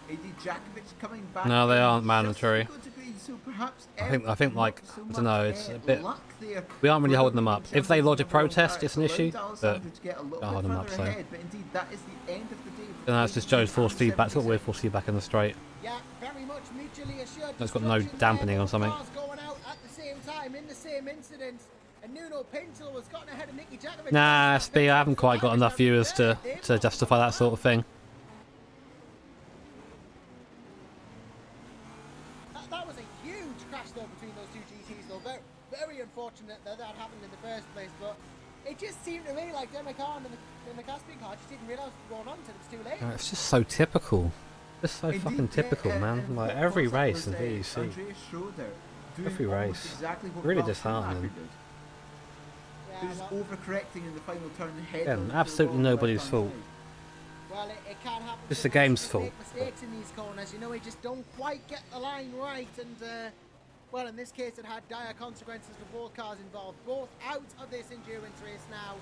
Indy Jakovic coming back. No, they in aren't just mandatory. to go to green, so perhaps I think like, not so I don't know, much, it's a bit. luck there We aren't really for holding them up. If they lodge a protest, it's an allowed issue, but Alessandro to get a little can't hold bit them up, further so. ahead, but indeed that is the end of the day. for No, it's just Joe's force and feedback. It's got 76. weird force feedback in the straight. Yeah, very much mutually assured. It's got no destruction dampening there. on something. Cars going out at the same time in the same incident. And Nuno Pinto has gotten ahead of Nicky Jakovic. Nah, SB, I haven't quite got enough viewers to justify that sort of thing. That was a huge crash though between those two GTs though. Very, very unfortunate that that happened in the first place, but it just seemed to me like Demacan and the Caspian car just didn't realise what was going on until it was too late. It's just so typical. Just so Indeed, fucking typical, man. Like every race in Andrea VEC. Schroeder doing Every almost race. exactly what Really Ralph disheartening. Schumacher did. Yeah, Who's well, overcorrecting in the final turn head Yeah, on to the absolutely wall on the nobody's left-hand fault. side. well, it can happen. It's the sometimes. game's You fault. make mistakes in these corners, you know, we just don't quite get the line right, and well, in this case, it had dire consequences for both cars involved. Both out of this endurance race now,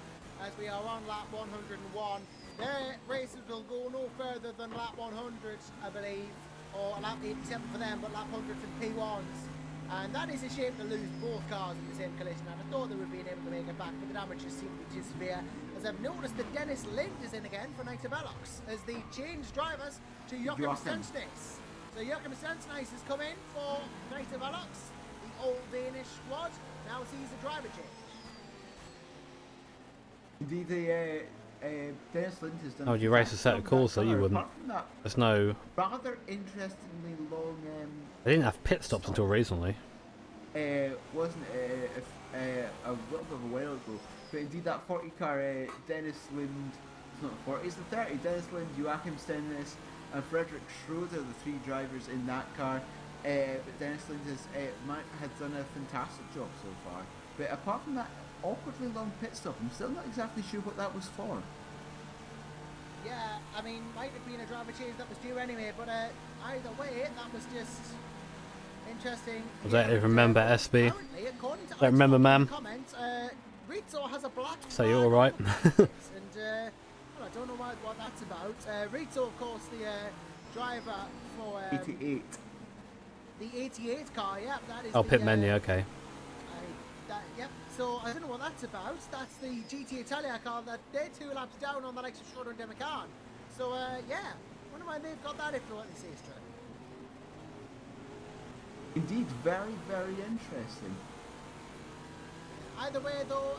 as we are on lap 101. Their races will go no further than lap 100, I believe, or lap 87 for them, but lap 100 for the P1s. And that is a shame to lose both cars in the same collision. And I thought they would be able to make it back, but the damage just seemed to be too severe. As I've noticed that Dennis Lind is in again for Knight of Velox as they change drivers to Joachim Stensnitz. So Joachim Stensnitz has come in for Knight of Velox. The all Danish squad now sees a driver change. Indeed, Dennis Lind has done. Oh, would you race a set of calls so you wouldn't? Apart from that, There's no. rather interestingly long. They didn't have pit stops until recently. Wasn't a little bit of a while ago, but indeed that 40 car, Dennis Lind, it's not 40, it's the 30. Dennis Lind, Joachim Stennis, and Frederick Schroeder, the three drivers in that car. But Dennis Lind had done a fantastic job so far. But apart from that awkwardly long pit stop, I'm still not exactly sure what that was for. Yeah, I mean, might have been a driver change that was due anyway, but either way, that was just interesting. I don't even remember SB. According to Don't remember, ma'am. Comments, Rizzo has a black So you're all right. and well, I don't know what that's about. Rizzo, of course, the driver for 88. the 88 car. Yeah, that is. Oh, the, pit menu. Okay. Yep. So I don't know what that's about. That's the GT Italia car that they're 2 laps down on the likes of Schroeder and Demacan. So yeah, wonder why they've got that if they're what they say is true. Indeed, very, very interesting. Either way, though,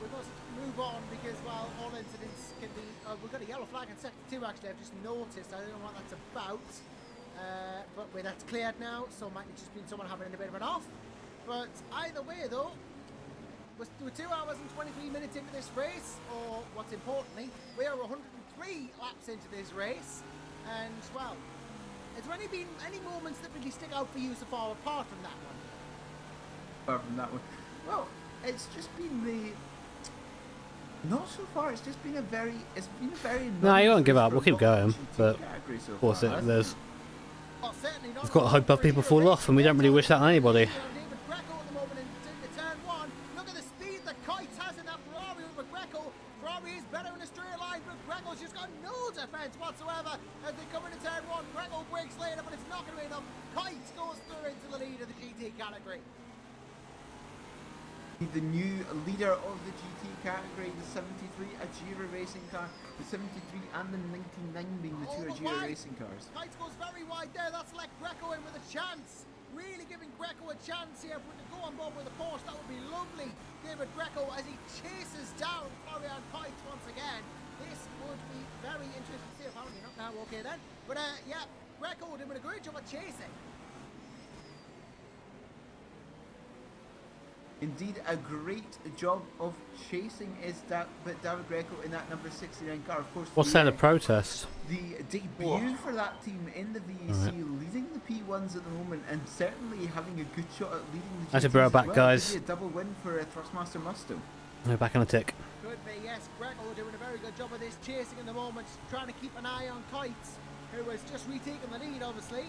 we must move on because, well, all incidents can be... we've got a yellow flag in sector 2, actually. I've just noticed. I don't know what that's about. But that's cleared now, so it might have just been someone having a bit of an off. But either way, though, we're 2 hours and 23 minutes into this race, or what's importantly, we are 103 laps into this race. And, well, has there been any moments that really stick out for you so far apart from that one? Apart from that one? Well, it's just been the... Not so far, it's just been a very... No, you won't give up, we'll keep going. But, so of course, there's... Well, certainly not. We've got to hope that people fall off, and we don't really wish that on anybody. Look at the speed that Kites has in that Ferrari with Greco. Ferrari is better in a straight line, but Greco's just got no defence whatsoever as they come into turn 1. Greco breaks later, but it's not going to be enough. Kites goes through into the lead of the GT category. The new leader of the GT category, the 73 Agera racing car, the 73 and the 99 being the 2 Agera racing cars. Kites goes very wide there. That's like Greco in with a chance. Really giving Greco a chance here. If we could go on board with a Porsche, that would be lovely. David Greco as he chases down Florian Kites once again. This would be very interesting to see. Apparently not now. Okay then. But yeah, Greco doing a great job at chasing. Indeed, a great job of chasing is David Greco in that number 69 car. Of course, What's that, a protest? The debut for that team in the VEC, leading the P1s at the moment, and certainly having a good shot at leading the GTs. That's a bro back, guys. Could be a double win for Thrustmaster Musto. We're back on a tick. Could be, yes. Greco doing a very good job of this chasing in the moment, trying to keep an eye on Kites, who has just retaken the lead, obviously,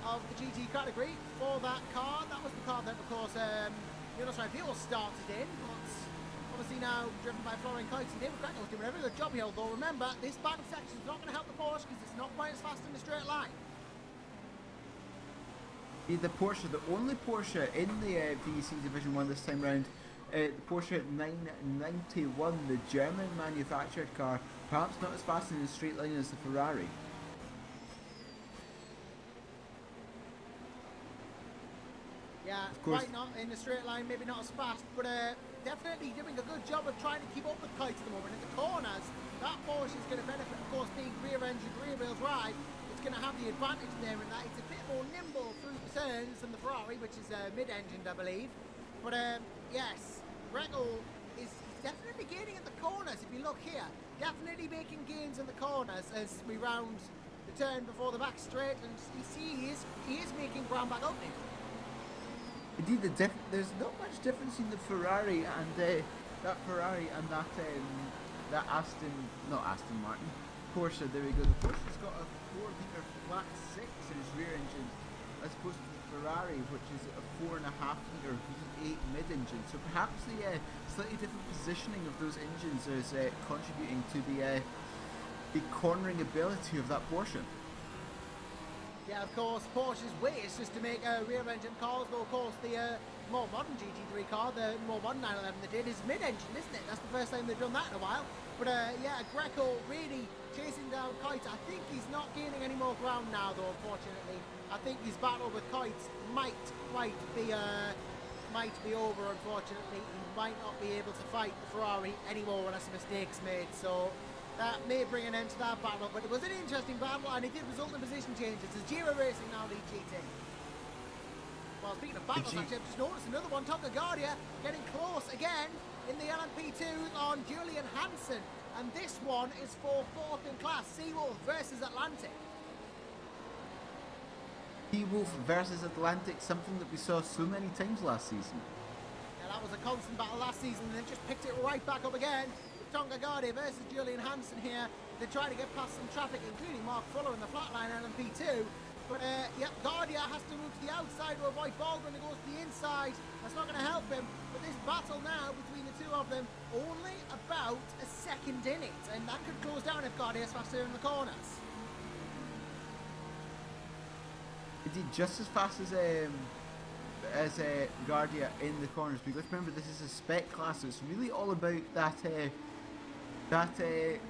of the GT category for that car. That was the car that, of course, Ninfield started in, but obviously now driven by Florian Kites, and David Greco is doing a very good job here, although remember, this back section is not going to help the Porsche because it's not quite as fast in a straight line. The Porsche, the only Porsche in the VEC Division 1 this time round, the Porsche 991, the German manufactured car, perhaps not as fast in a straight line as the Ferrari. Yeah, quite not in the straight line, maybe not as fast, but definitely doing a good job of trying to keep up with Kites at the moment. In the corners, that Porsche is going to benefit, of course, being rear-engine, rear-wheel drive. It's going to have the advantage there in that it's a bit more nimble through the turns than the Ferrari, which is mid-engined, I believe. But yes, Greco is definitely gaining in the corners. If you look here, definitely making gains in the corners as we round the turn before the back straight, and you see he is making ground back up now. Indeed, there's not much difference in the Ferrari and that Ferrari and that Aston Martin Porsche. There we go. The Porsche's got a 4-litre flat 6 in its rear engine, as opposed to the Ferrari, which is a 4.5-litre V8 mid-engine. So perhaps the slightly different positioning of those engines is contributing to the cornering ability of that Porsche. Yeah, of course, Porsche's way is just to make rear-engine cars, though, of course, the more modern GT3 car, the more modern 911 they did, is mid-engine, isn't it? That's the first time they've done that in a while. But yeah, Greco really chasing down Kites. I think he's not gaining any more ground now, though, unfortunately. I think his battle with Kites might be over, unfortunately. He might not be able to fight the Ferrari anymore unless a mistake's made. So that may bring an end to that battle. But it was an interesting battle, and it did result in position changes as Giro Racing now lead GT. Well, speaking of battles, actually, I've just noticed another one. Tonka Guardia getting close again in the LMP2 on Julian Hansen. And this one is for 4th in class. Seawolf versus Atlantic. Seawolf versus Atlantic, something that we saw so many times last season. Yeah, that was a constant battle last season, and they've just picked it right back up again. Tonga Guardia versus Julian Hansen here. They're trying to get past some traffic, including Mark Fuller in the flatline LMP2. But, yep, Guardia has to move to the outside to avoid Baldwin to go to the inside. That's not going to help him. But this battle now between the two of them, only about a second in it. And that could close down if Guardia is faster in the corners. Indeed, just as fast as Guardia in the corners. Because remember, this is a spec class, so it's really all about that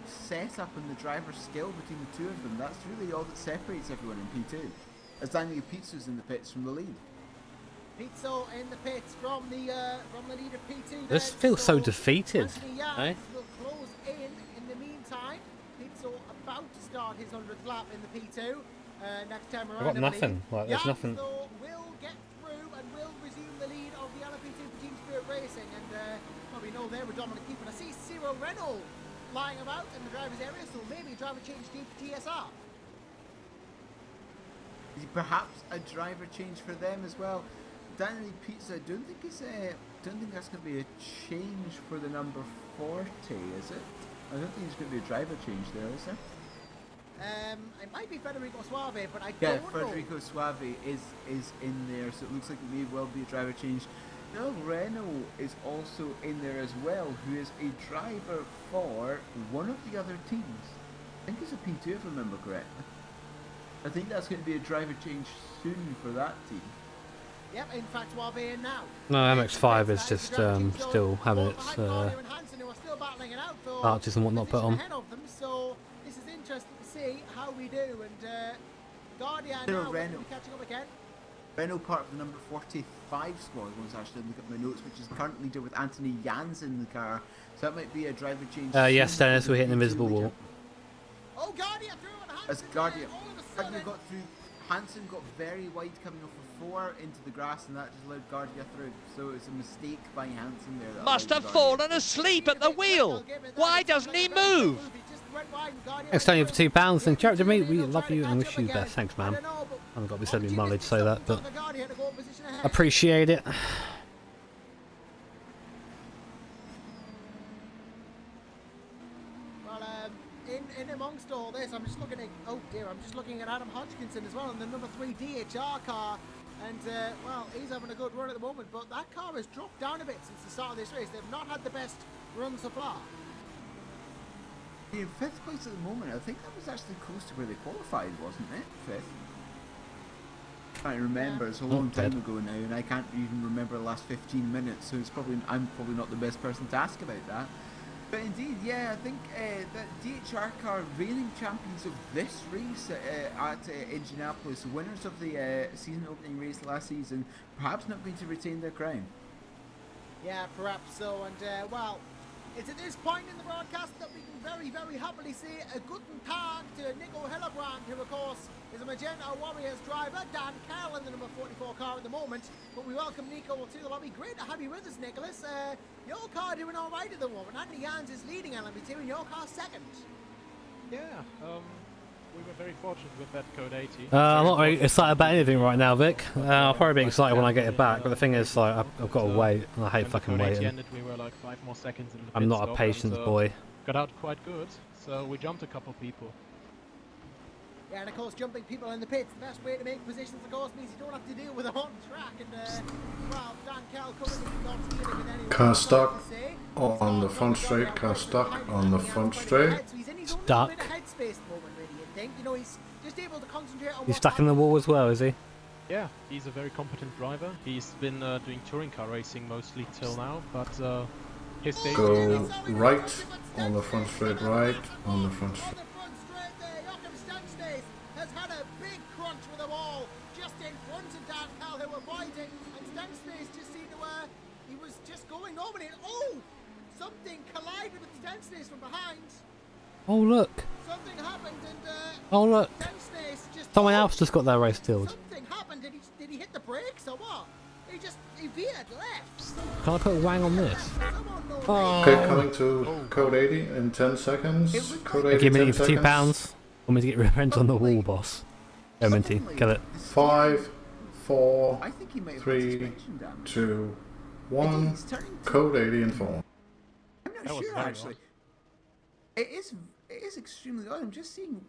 setup and the driver's skill between the two of them. That's really all that separates everyone in P2. As Daniel Pizzo's in the pits from the lead. Pizzo in the pits from the lead of P2. This feels so defeated. Eh? Will close in the meantime. Pizzo about to start his 100th lap in the P2. Next time around. I've got nothing. Like, there's nothing. So will get through and will resume the lead of the LMP2 for Team Spirit Racing. And well, we know there with Dominic Keeper. I see Cyril Renault lying about in the driver's area, so maybe a driver change team for TSR. Perhaps a driver change for them as well. Daniel Pizza, I don't think that's going to be a change for the number 40, is it? I don't think there's going to be a driver change there, is there? It might be Federico Suave, but I don't know. Yeah, Federico Suave is in there, so it looks like it may well be a driver change. No, Renault is also in there as well, who is a driver for one of the other teams. I think it's a P2 if I remember correctly. I think that's going to be a driver change soon for that team. Yep, in fact, Suave in now. No, MX5 is just still having its arches and whatnot put on. So this is interesting to see how we do, and Guardia now will be catching up again. Renault part of the number 45 squad. Once I actually look at my notes, which is currently leader with Anthony Jans in the car. So that might be a driver change. Yes, Dennis, we're hitting the invisible wall. Oh, Guardia through and Hansen. As Guardia got through, Hansen got very wide coming off of 4 into the grass, and that just allowed Guardia through. So it's a mistake by Hansen there. Must have fallen asleep at the wheel. Why doesn't he move? Thanks, Tony, for £2. And Jared, mate, we love you and wish you the best. Thanks, man. I haven't got to be sending me mileage to say that, but appreciate it. Well, in amongst all this, I'm just looking at I'm just looking at Adam Hodgkinson as well in the number 3 DHR car, and well, he's having a good run at the moment, but that car has dropped down a bit since the start of this race. They've not had the best run so far. In 5th place at the moment. I think that was actually close to where they qualified, wasn't it? 5th. I remember, it's a long time ago now, and I can't even remember the last 15 minutes, so I'm probably not the best person to ask about that. But indeed, yeah, I think that DHR car reigning champions of this race at Indianapolis, winners of the season opening race last season, perhaps not going to retain their crown. Yeah, perhaps so, and well, it's at this point in the broadcast that we can very, very happily say a guten tag to Nico Hillebrand, who of course is a Magenta Warriors driver, Dan Carroll in the number 44 car at the moment. But we welcome Nico to the lobby. Great to have you with us, Nicholas. Your car doing all right at the moment. Andy Jans is leading LMP2 and your car second. Yeah, we were very fortunate with that code 80. I'm not very excited about anything right now, Vic. I'll probably be excited when I get it back, but the thing is, like, I've got to wait, and I hate fucking waiting. Ended, we were like 5 more seconds in the I'm not a patience boy. Got out quite good, so we jumped a couple people. Yeah, and of course, jumping people in the pits, the best way to make positions, of course, means you don't have to deal with it on track. And, well, Dan Carroll currently not dealing with anyone. Car stuck on the front straight, car stuck on the front straight. Stuck. He's just able to concentrate on He's stuck in the wall as well, is he? Yeah, he's a very competent driver. He's been doing touring car racing mostly till now, but his days Go right on the front straight, right on the front straight. Has had a big crunch with the wall just in front of Dan Cal, who avoided, and Stanspace just seemed to he was just going normally, and something collided with Stanspace from behind. Oh look! Something happened, and oh look! Stanspace just Someone else just got their race killed. Something happened. Did he hit the brakes or what? He veered left. Can I put a wang on this? Oh. Okay, coming to code 80 in 10 seconds. Code 80 give me 10 for £2. Want me to get revenge on the wall, boss? Go Minty, kill it. 5, 4, 3, 2, 1. Code 80 and 4. I'm not sure actually. It is extremely odd. I'm just seeing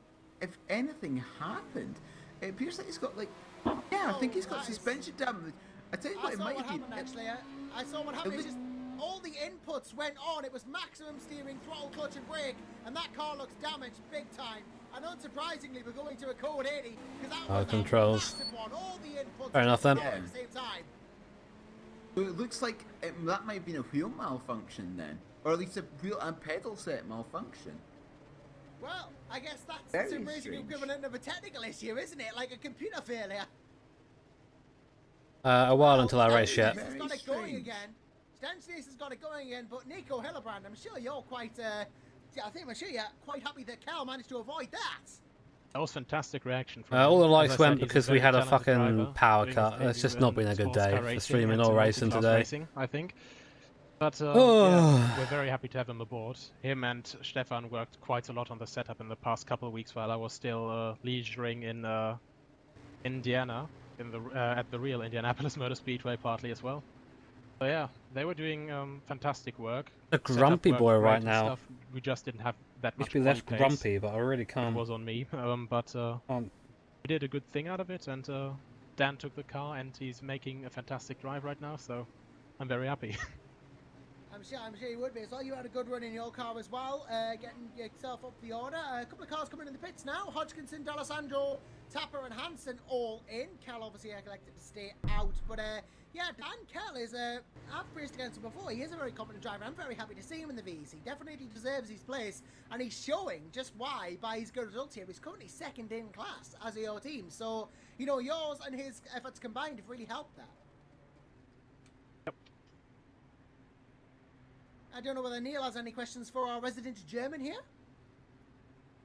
if anything happened. It appears like he's got like, yeah, I think he's got suspension damage. I tell you what, it might have been. Actually, I saw what happened. Just all the inputs went on. It was maximum steering, throttle, clutch, and brake, and that car looks damaged big time. And unsurprisingly, we're going to a code 80 because that was controls. One. All the inputs Fair enough then. at the same time. So it looks like that might have been a wheel malfunction then, or at least a wheel and pedal set malfunction. Well, I guess that's the racing equivalent of a technical issue, isn't it? Like a computer failure. A while until I race yet. Stanspace has got it going again. Stanspace has got it going again, but Nico Hillebrand, I'm sure you're quite, I'm sure you're quite happy that Cal managed to avoid that. That was fantastic reaction from all the lights went because we had a fucking power cut. It's just not been a good day for streaming or racing today. I think. But yeah, we're very happy to have him aboard. Him and Stefan worked quite a lot on the setup in the past couple of weeks while I was still leisuring in Indiana, at the real Indianapolis Motor Speedway partly as well. So yeah, they were doing fantastic work. A grumpy boy right now. Stuff. We just didn't have that much. Be less grumpy, but I really can't. It was on me, but we did a good thing out of it, and Dan took the car, and he's making a fantastic drive right now. So I'm very happy. I'm sure you would be as well. You had a good run in your car as well, getting yourself up the order. A couple of cars coming in the pits now. Hodgkinson, D'Alessandro, Tapper and Hansen all in. Cal obviously elected to stay out, but yeah, Dan Cal is I've raced against him before. He is a very competent driver. I'm very happy to see him in the V's. He definitely deserves his place, and he's showing just why by his good results here. He's currently second in class as a your team. So you know, yours and his efforts combined have really helped that. I don't know whether Neil has any questions for our resident German here.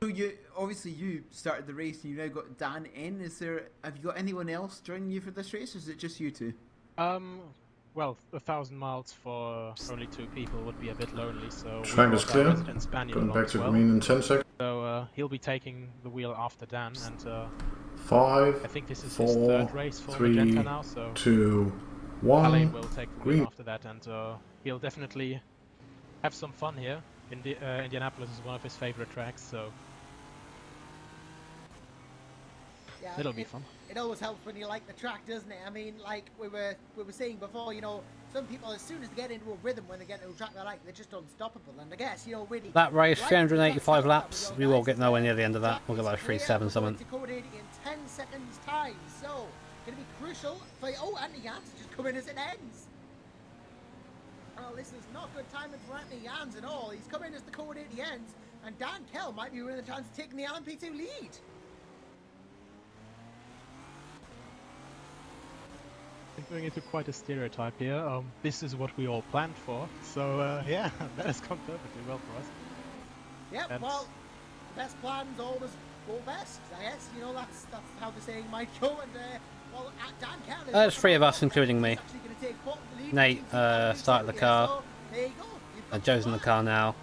So obviously you started the race and you now got Dan in. Have you got anyone else joining you for this race, or is it just you two? Well, 1,000 miles for only 2 people would be a bit lonely, so track is clear. Going back to green in 10 seconds. So he'll be taking the wheel after Dan, and 5, I think this is 4, his 3rd race for 3, Magenta now, so 2, 1. Alain will take the wheel after that, and he'll definitely have some fun here. Indianapolis is one of his favorite tracks, so yeah, it'll be fun. It always helps when you like the track, doesn't it? I mean, like we were saying before, you know, some people as soon as they get into a rhythm when they get into a track they like, they're just unstoppable. And I guess, you know, really that race, 385 laps, we won't get nowhere near the end of that. We'll get like 3.7 something. In 10 seconds time, so going to be crucial for Anthony Jans to just come in as it ends. Oh, this is not good timing for Anthony Jans at all. He's coming as the code 80 ends, and Dan Kell might be with a chance of taking the LMP2 lead. I'm going into quite a stereotype here. This is what we all planned for, so yeah, that has gone perfectly well for us. Yeah, well, the best plans always go best, I guess. You know, that's how the saying might go, and well, Dan Kell is... There's 3 of us, including me. Nate started the car, so there you go. and Joe's in the car now.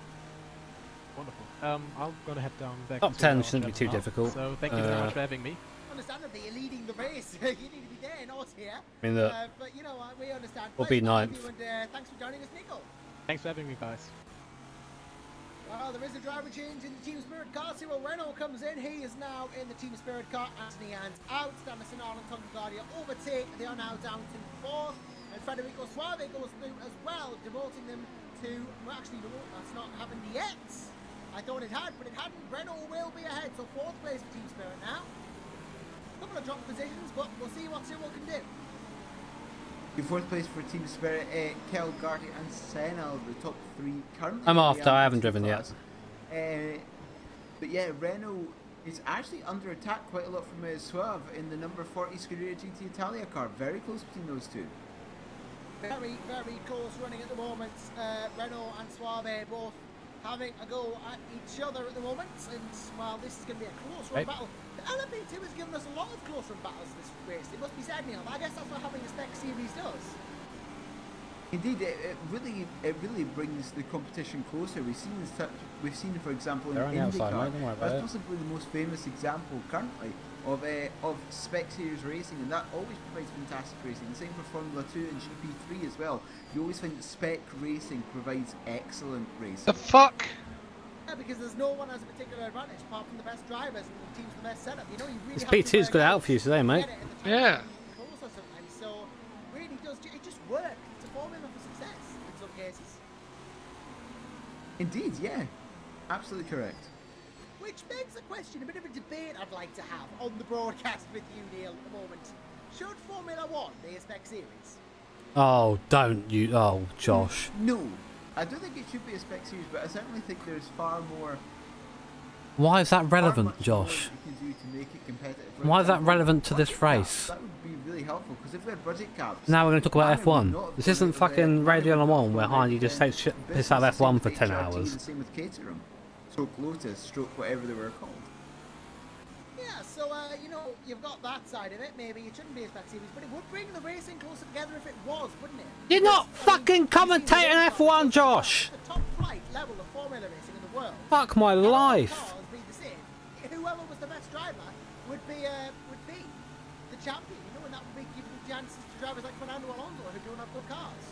Wonderful. I'm going to head down back Top to 10 shouldn't be too difficult. So thank you very much for having me. Understandably, you're leading the race. You need to be there, not here. I mean, but you know, we understand. We'll be 9th. And thanks for joining us, Nico. Thanks for having me, guys. Well, there is a driver change in the Team Spirit car. Cyril Renault comes in. He is now in the Team Spirit car. Anthony Jans out. Stanison Arnold Tonguardia overtake. They are now down to 4th. And Federico Suave goes through as well, demoting them to... Well, actually, no, that's not happened yet. I thought it had, but it hadn't. Renault will be ahead. So 4th place for Team Spirit now. A couple of drop positions, but we'll see what Cyril can do. In fourth place for Team Spirit, Kel, Garty and Senna, the top three currently. I'm after, I haven't driven yet. But yeah, Renault is actually under attack quite a lot from Suave in the number 40 Scuderia GT Italia car. Very close between those two. Very, very close running at the moment. Renault and Suave both having a go at each other at the moment, and well, this is going to be a close run battle. The LMP2 has given us a lot of close run battles this race. It must be said, Neil. I guess that's what having a Spec series does. Indeed, it really brings the competition closer. We've seen, for example, in IndyCar, that's possibly the most famous example currently of Spec Series racing, and that always provides fantastic racing. The same for Formula 2 and GP3 as well. You always find that Spec racing provides excellent racing. The fuck? Yeah, because there's no one has a particular advantage apart from the best drivers and the teams with the best setup. You know, you really this have P2's good out for you today, mate. Yeah. So really does it just work? It's a formula for success in some cases. Indeed, yeah, absolutely correct. Which begs a question, a bit of a debate I'd like to have on the broadcast with you, Neil, at the moment. Should Formula 1 be a Spec series? Oh, don't you. Oh, Josh. No, I don't think it should be a Spec series, but I certainly think there's far more. Why is that relevant, Josh? Why is that relevant to this race? That would be really helpful, because if they're budget caps. Now we're going to talk about F1. This isn't fucking Radio Le Mans where Hardy just takes shit, piss out of F1 for 10 hours. The same with Caterham. Stroke Lotus, stroke whatever they were called. Yeah, so, you know, you've got that side of it. Maybe it shouldn't be a Spec series, but it would bring the racing closer together if it was, wouldn't it? You're not fucking commentating F1, Josh! The top flight level of formula racing in the world. Fuck my life! Cars be the same. Whoever was the best driver would be the champion, you know, and that would be giving chances to drivers like Fernando Alonso who don't have good cars.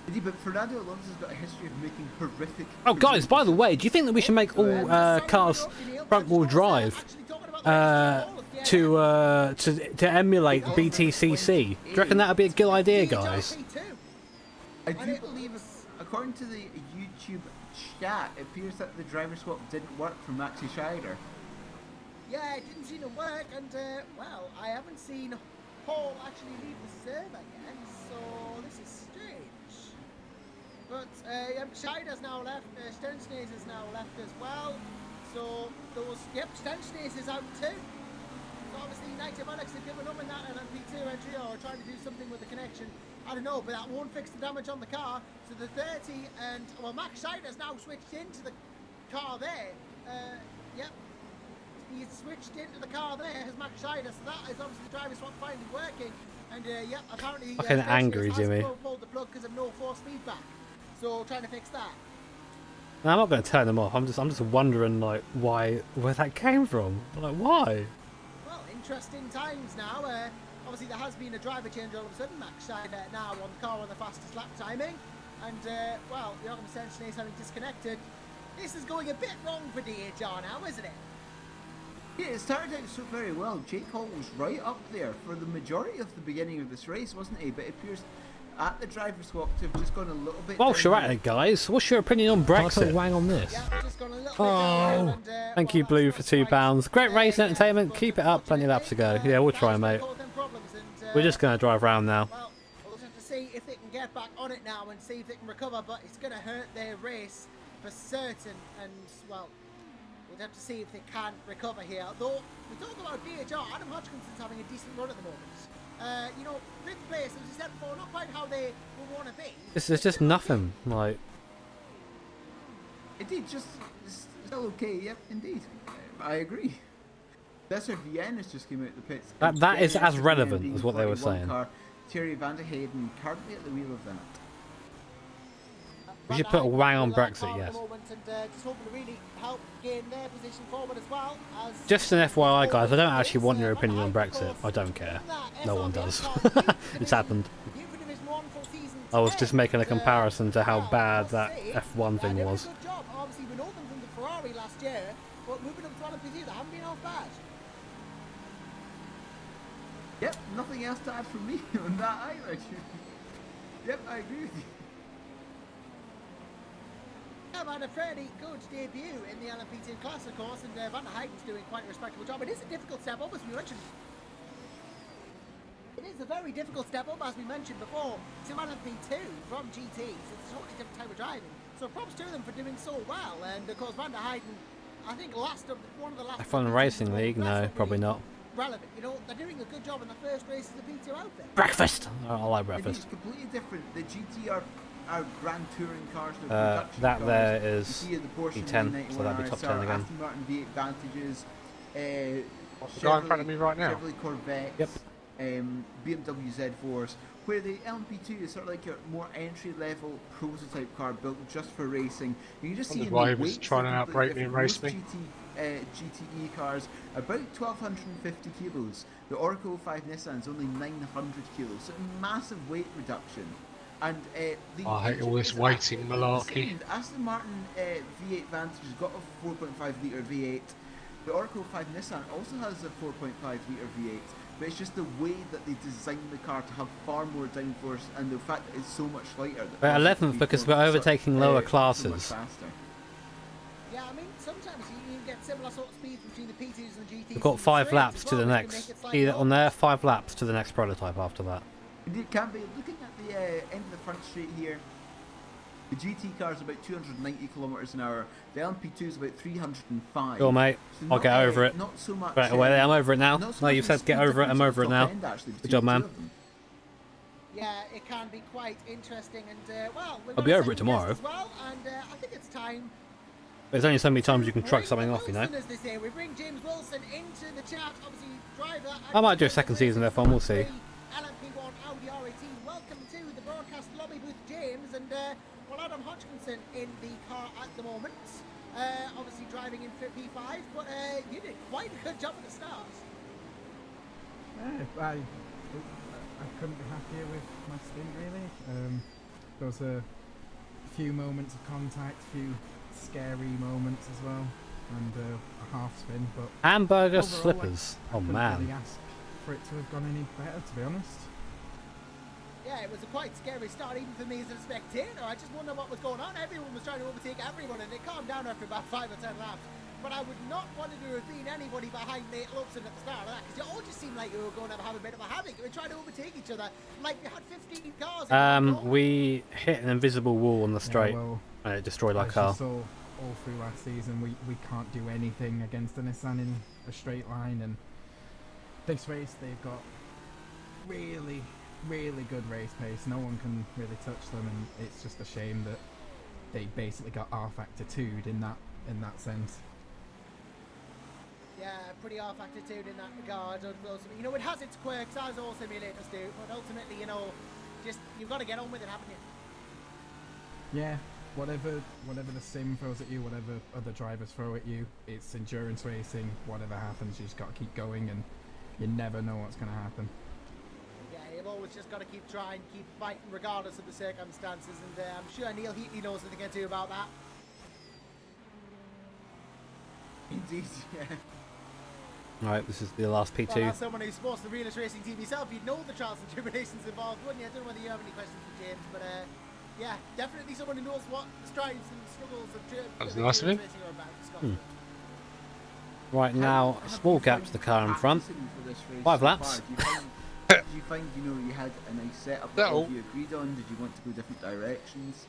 Indeed, but Fernando Alonso's got a history of making horrific. Oh, guys, by the way, do you think that we should make all cars front-wheel drive to emulate BTCC? Do you reckon that would be a good idea, guys? I do believe, according to the YouTube chat, it appears that the driver swap didn't work for Maxi Scheider. Yeah, it didn't seem to work, and well, I haven't seen Paul actually leave the server yet, so this is strange. But Scheider's now left, Stenschneider's is now left as well, so those, yep, Stenschneider is out too. So obviously United Alex have given up in that LMP2 entry, or trying to do something with the connection. I don't know, but that won't fix the damage on the car. So the 30 and, well, Max Scheider's now switched into the car there. Yep. He's switched into the car there, has Max Scheider, so that is obviously the driver swap finally working. And yep, apparently fucking angry, Jimmy. Pulled the plug because of no force feedback. So trying to fix that. No, I'm not going to turn them off. I'm just wondering like where that came from. Like why? Well, interesting times now. Obviously there has been a driver change all of a sudden. Max Scheider now on the car on the fastest lap timing, and well, the Joachim Stenschneider is having disconnected. This is going a bit wrong for DHR now, isn't it? Yeah, it started out so very well. Jake Hall was right up there for the majority of the beginning of this race, wasn't he? But it appears at the driver swap to have just gone a little bit. Well, sure at it, guys. What's your opinion on Brexit? Wang on this. Yeah, just gone a little bit down, and, thank you, Blue, for £2. Great race entertainment. Keep it up. Plenty of laps to go. Yeah, we'll try, mate. We're just going to drive around now. Well, we'll just have to see if they can get back on it now and see if they can recover, but it's going to hurt their race for certain, and, well, we'll have to see if they can recover here. Though, we talk about DHR, Adam Hodgkinson's having a decent run at the moment. You know, fifth place, as we said before, not quite how they would want to be. This is just nothing, like. Indeed, just still okay, yep, indeed. I agree. Lesser Vienna's just came out the pits. That is as relevant as what they were saying. Car. Thierry van der Heyden currently at the wheel of that. We should put a wang on Brexit, yes. Just hoping to really help gain their position forward as well. Just an FYI, guys, I don't actually want your opinion on Brexit. I don't care. No one does. It's happened. I was just making a comparison to how bad that F1 thing was. Obviously, we know them from the Ferrari last year, but moving them to LMP2, they haven't been half bad. Yep, nothing else to add from me on that either. Yep, I agree with you. have had a fairly good debut in the LMP2 class, of course, and Van der Heiden's doing quite a respectable job. It is a difficult step up, as we mentioned. It is a very difficult step up, as we mentioned before, to LMP2 from GTs. It's a totally different type of driving. So props to them for doing so well. And of course, Van der Heiden, I think one of the last. F1 Racing League? No, probably not. Relevant, you know, they're doing a good job in the first race of the P2 out there. Breakfast! I like breakfast. It's completely different. The GT are Grand Touring cars. That cars. there is the P10, so that'd be top 10 again. Aston Martin V8 Vantages. What's the guy in front of me right now? Chevrolet Corvettes. Yep. BMW Z4s, where the LMP2 is sort of like your more entry-level prototype car built just for racing. You can just see why he was trying to outbrake me and race me. GTE cars about 1,250 kilos. The Oracle 5 Nissan is only 900 kilos, so a massive weight reduction. And I hate all this weighting malarkey. Aston Martin V8 Vantage has got a 4.5 litre V8. The Oracle 5 Nissan also has a 4.5 litre V8. But it's just the way that they designed the car to have far more downforce, and the fact that it's so much lighter. We're 11th because we're overtaking lower classes. So much faster. Yeah, I mean, sometimes you get similar sort of speeds between the P2s and the GTs. We've got 5 laps to the next. Either on there, 5 laps to the next prototype after that. It can be. Looking at the end of the front straight here, the GT car is about 290 kilometers an hour. The LMP2 is about 305. Go on, mate. So I'll get over it. Not so much. Right away, I'm over it now. So No, you said get over it. I'm over it now. Good job, man. Yeah, it can be quite interesting, and well, I'll be over it tomorrow. as well, and I think it's time. There's only so many times you can truck something off, you know. As they say, we bring James Wilson into the chat. Obviously, driver. I might do a second season of F1. We'll see. LMP1 Audi R18. Welcome to the broadcast lobby booth, James, and well, Adam Hodgkinson in the car at the moment. Obviously driving in P5, but you did quite a good job at the start. I couldn't be happier with my stint, really. There was a few moments of contact, a few scary moments as well, and a half spin. But hamburger overall, slippers. Oh I couldn't man. really ask for it to have gone any better, to be honest. Yeah, it was a quite scary start, even for me as a spectator. I just wondered what was going on. Everyone was trying to overtake everyone, and it calmed down after about 5 or 10 laps. But I would not want to have been anybody behind Nate Lobson at the start of that, because you all just seemed like you were going to have a bit of a havoc. We were trying to overtake each other, like we had 15 cars. We hit an invisible wall on the straight, and it destroyed our car. As you saw all through last season, we can't do anything against a Nissan in a straight line, and this race they've got really good race pace. No one can really touch them, and it's just a shame that they basically got R-Factor 2'd in that sense. Yeah, pretty off-attitude in that regard. You know, it has its quirks, as all simulators do, but ultimately, you know, just you've got to get on with it, haven't you? Yeah, whatever the sim throws at you, whatever other drivers throw at you, it's endurance racing. Whatever happens, you just got to keep going, and you never know what's going to happen. You've always just got to keep trying, keep fighting regardless of the circumstances, and I'm sure Neil Heatley knows what they can do about that. Indeed, yeah. Alright, this is the last P2. Well, as someone who supports the realist racing team yourself, you'd know the trials and tribulations involved, wouldn't you? I don't know whether you have any questions for James, but yeah, definitely someone who knows what the strides and struggles of that was nice of him. Racing are about. Right now, a small gap to the car in front. 5 laps. Did you find, you know, you had a nice setup that you agreed on? Did you want to go different directions?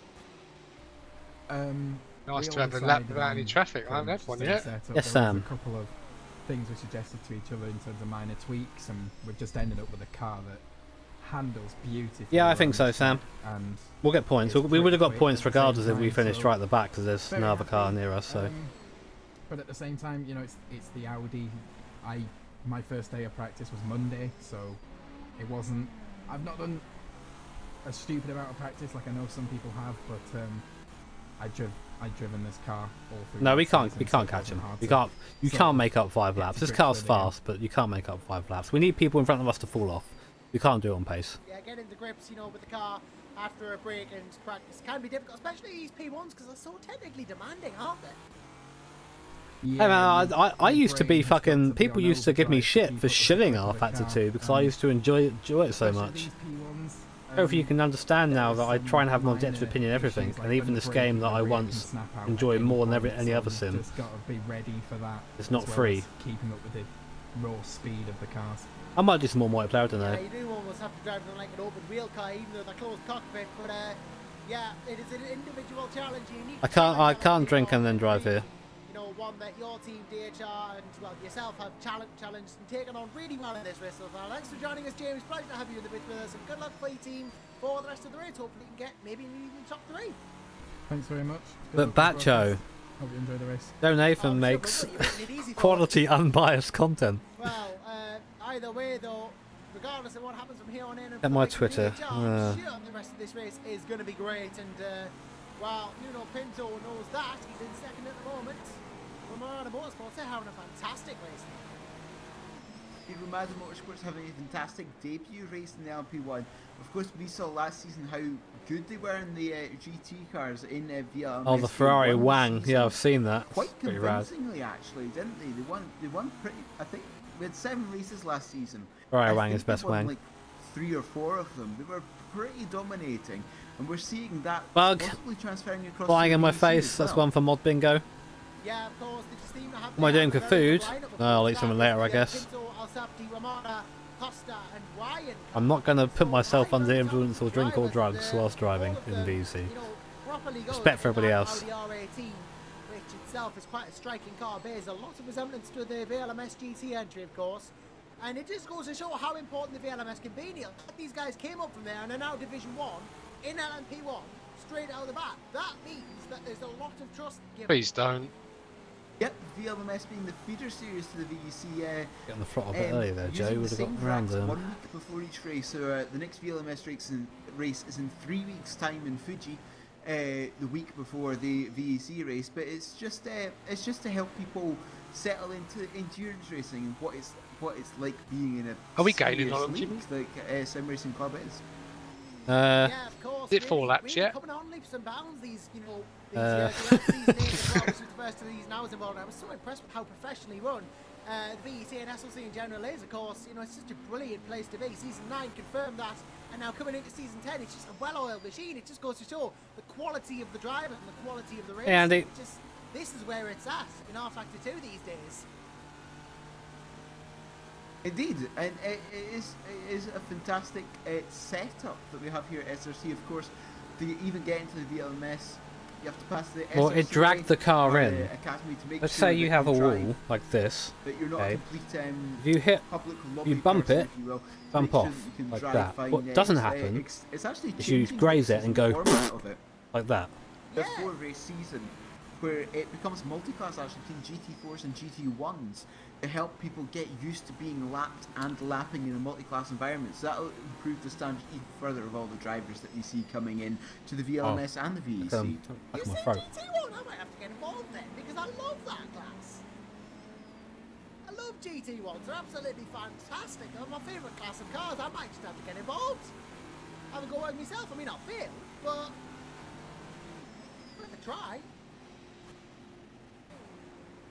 Nice to have a lap without any traffic. I haven't had one yet. Yes, Sam. A couple of things we suggested to each other in terms of minor tweaks, and we've just ended up with a car that handles beautifully. Yeah, I think so, Sam. And we'll get points. We would have got points regardless if we finished right at the back, because there's no other car near us. So. But at the same time, you know, it's the Audi. My first day of practice was Monday, so it wasn't. I've not done a stupid amount of practice like I know some people have, but I've driven this car all through. No, we can't catch him. You can't make up 5 laps. This car's fast, but you can't make up 5 laps. We need people in front of us to fall off. We can't do it on pace. Yeah, getting the grips, you know, with the car after a break and practice can be difficult, especially these P1s, because they're so technically demanding, aren't they? Yeah, hey man, I used to be fucking. People used to give me shit for shilling R-Factor 2 because I used to enjoy it so much. Hopefully you can understand now that I try and have more objective opinion on everything, and even this game that I once enjoyed more than any other sim. Just got to be ready for that. It's not free. Keeping up with the raw speed of the cars. I might do some more multiplayer, I don't know. Yeah, you do almost have to drive them like an open wheel car, even though they're closed cockpit. But yeah, it is an individual challenge. I can't drink and then drive here. You know, one that your team, DHR, and well yourself have challenged and taken on really well in this race so far. Thanks for joining us, James. Pleasure to have you in the bit with us, and good luck for your team for the rest of the race. Hopefully, you can get maybe even top 3. Thanks very much. But Bacho, hope you enjoy the race. Joe Nathan makes quality, unbiased content. Well, either way though, regardless of what happens from here on in, At my Twitter. I'm sure the rest of this race is going to be great, and while Nuno Pinto knows that, he's in second at the moment. Ramada Motorsports, they're having a fantastic race. Ramada Motorsports having a fantastic debut race in the LP1. Of course, we saw last season how good they were in the GT cars in VLMS. Oh, the Ferrari Wang. Yeah, I've seen that. Quite convincingly, actually, didn't they? They won pretty. I think we had 7 races last season. Ferrari Wang is best Wang. Like 3 or 4 of them. They were pretty dominating, and we're seeing that Bug possibly transferring across. Flying in my face. That's one for Mod Bingo. Yeah, of course. They just seem to have. What am I doing for food? Oh, I'll eat something later, I guess. I'm not going to put myself under the influence or drink or drugs whilst driving in VC. Respect for everybody else. Which itself is quite a striking car, bears a lot of resemblance to the VLMS GT entry, of course. And it just goes to show how important the VLMS can be, Neil. These guys came up from there and are now Division 1 in LMP1, straight out of the bat. That means that there's a lot of trust given. Please don't. Yep, VLMS being the feeder series to the VEC. Get on the throttle a bit earlier there, Joe. Would have got around them. 1 week before each race, so the next VLMS race is in 3 weeks' time in Fuji, the week before the VEC race. But it's just to help people settle into endurance racing and what it's like being in a. Are we gaining on league like Sim Racing Club is. Yeah, of course. Is it 4 laps yet? Coming on leaps and bounds. These, you know, these the first of these now is involved. I was so impressed with how professionally run the VEC and SLC in general is. Of course, you know, it's such a brilliant place to be. Season 9 confirmed that, and now coming into Season 10, it's just a well-oiled machine. It just goes to show the quality of the drivers and the quality of the race. Hey, Andy. This is where it's at in R-Factor 2 these days. Indeed, and it is a fantastic setup that we have here at SRC. Of course, to even get into the VLMS, you have to pass the SRC. Well, it dragged the car in. Academy to make Let's sure say you have a drive, wall like this. That you're not okay. a complete, if you hit, you bump person, it, if you will, bump off like that. What doesn't happen is you graze it and go like that. The 4-race season, where it becomes multi-class actually between GT4s and GT1s to help people get used to being lapped and lapping in a multi-class environment. So that'll improve the standard even further of all the drivers that we see coming in to the VLMS and the VEC. You said GT1, I might have to get involved then, because I love that class. I love GT1s, they're absolutely fantastic. They're my favourite class of cars. I might just have to get involved. Have a go at myself. I mean, I'll fail, but worth a try.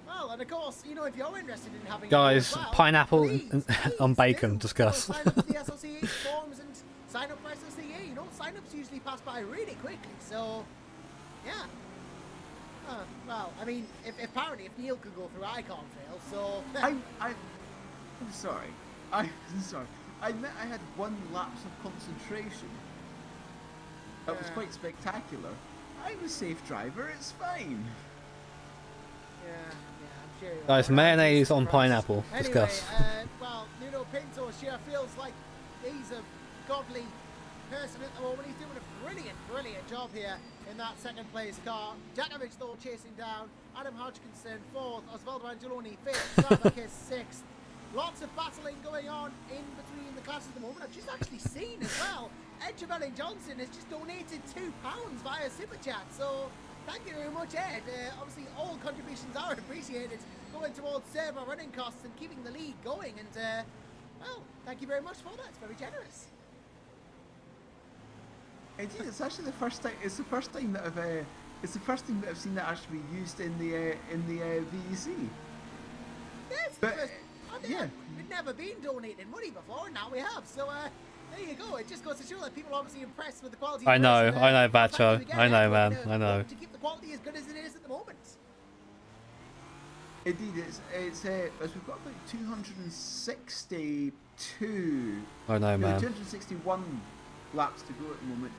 Well, and of course, you know, if you're interested in having guys, well, pineapple please on bacon, discuss. Sign up to the SLCE forums and sign up for SLCE. You know, sign-ups usually pass by really quickly, so yeah. Well, I mean, apparently if Neil could go through, I can't fail. So I'm sorry. I'm sorry. I admit I had 1 lapse of concentration. That was quite spectacular. I'm a safe driver. It's fine. Yeah, I'm sure. Guys, mayonnaise on pineapple. Anyway, Discuss. Well, Nuno Pinto sure feels like he's a godly person at the moment. He's doing a brilliant job here in that second place car. Jakovic though chasing down, Adam Hodgkinson 4th, Osvaldo Angeloni 5th, Sarmakis 6th. Lots of battling going on in between the classes at the moment. I've just actually seen as well, Ed Trevelyan Johnson has just donated £2 via Super Chat. So thank you very much, Ed. Obviously, all contributions are appreciated, going towards server running costs and keeping the league going. And well, thank you very much for that. It's very generous. Indeed, it's actually the first time. It's the first time that I've seen that actually be used in the VEC. Yes, but yeah, we've never been donating money before, and now we have. So There you go. It just goes to show that people are obviously impressed with the quality. I know, Bacho. I know, man. I know. To keep the quality as good as it is at the moment. Indeed, it's we've got about 262. I know, man. 261 laps to go at the moment.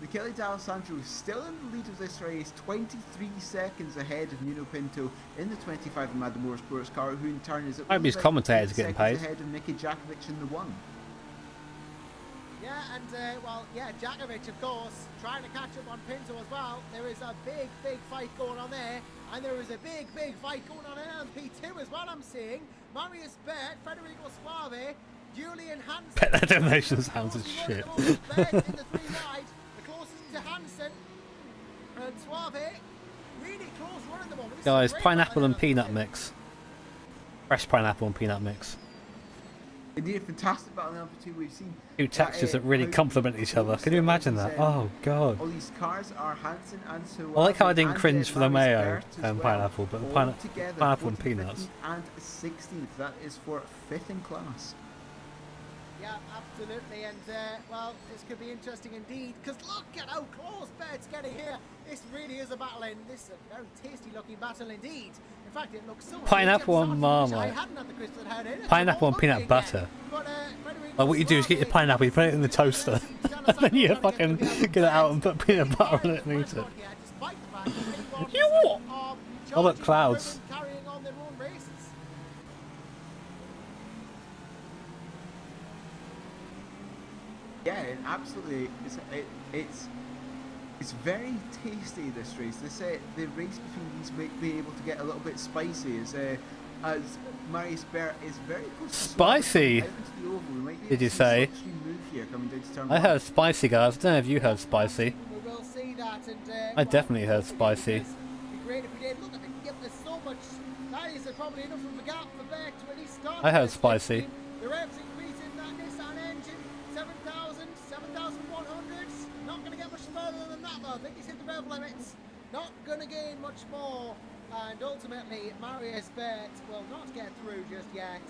Michele D'Alessandro is still in the lead of this race, 23 seconds ahead of Nuno Pinto in the 25 Amada Motorsports car, who in turn is at I hope his commentators are getting paid. ahead of Miki Jakovic in the 1. Yeah, and well, yeah, Jakovic, of course, trying to catch up on Pinto as well. There is a big fight going on there, and there is a big fight going on in LMP2 as well. I'm seeing Marius Bert, Federico Suave, Julian Hansen. Bet that donation sounds as shit. Bert in the 3 wide, the closest to Hansen, and Suave, really close run at the moment. Guys, pineapple and peanut mix. Fresh pineapple and peanut mix. Indeed, a fantastic battle in LP2 we've seen. Two textures that really complement each other. Can you imagine that? Oh god. All these cars are Hansen and so I like how I didn't cringe for the mayo and pineapple, but the pineapple and peanuts. And 16th, that is for 5th in class. Yeah, absolutely, and well, this could be interesting indeed, because look at how close Bert's getting here. This really is a battle, and this is a very tasty looking battle indeed. In fact, it looks so pineapple and marmite. Pineapple and peanut butter. But, like what you do is get your pineapple, you put it in the toaster, and then you fucking get it out and put peanut butter on it and eat it. You what? Oh look, clouds. Yeah, absolutely. It's very tasty, this race. They say the race between these might be able to get a little bit spicy as Marius Bert is very close to spicy. Did you say? I heard spicy, guys. I don't know if you heard spicy. We will see that, and I definitely heard spicy. It'd be great if we did. Look, I think there's so much. That is probably enough of a gap for Bert to at least start. I heard spicy. The revs increasing that Nissan engine, 7,000, 7,100. Not going to get much further than that though. I think he's hit the rev limits. Not going to gain much more. And ultimately, Marius Bert will not get through just yet.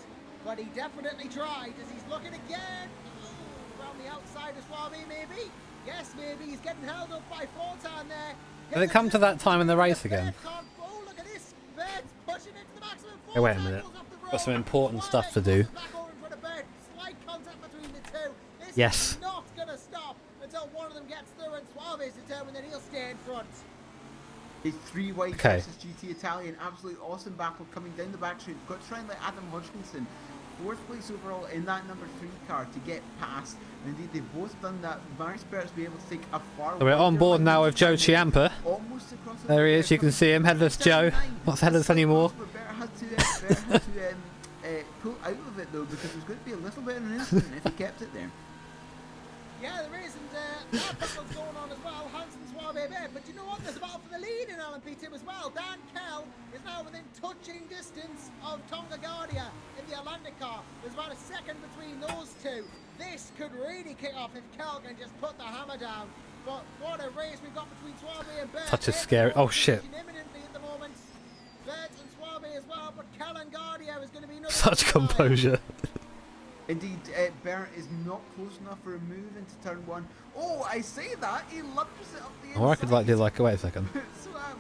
But he definitely tried as he's looking again. Ooh, around the outside of Suave maybe. Yes, maybe. He's getting held up by Fortan there. Did it come to that time in the race again? Oh, look at this. Bert's pushing it to the maximum. Hey, wait a minute. Got some important stuff to do. Yes. Not gonna stop until one of them gets through, and Suave is determined that he'll stay in front. A 3 wide versus GT Italian, absolutely awesome battle coming down the back straight. Got to try and let Adam Hodgkinson, 4th place overall in that number 3 car, to get past. And indeed, they've both done that. Marius Bert's be able to take a far. So we're on board now with Joe Ciampa. There he is. You can see him, headless Joe. Not headless anymore. Bert had to pull out of it though, because there's going to be a little bit of an incident if he kept it there. Yeah, there is, and that battle's going on as well. Hansen, Suave, Bert. But you know what? There's a battle for the lead in LMP2 as well. Dan Kell is now within touching distance of Tonga Guardia in the Atlantic car. There's about a second between those two. This could really kick off if Kell can just put the hammer down. But what a race we've got between Suave and Bert. Such a scary. Oh shit. Imminently at the moment. Bert and Suave as well, but Kell and Guardia is going to be another. Such composure. Indeed, Bert is not close enough for a move into turn 1. Oh, I say that, he lunges it up the inside. Or I could like do like, wait a second. Suave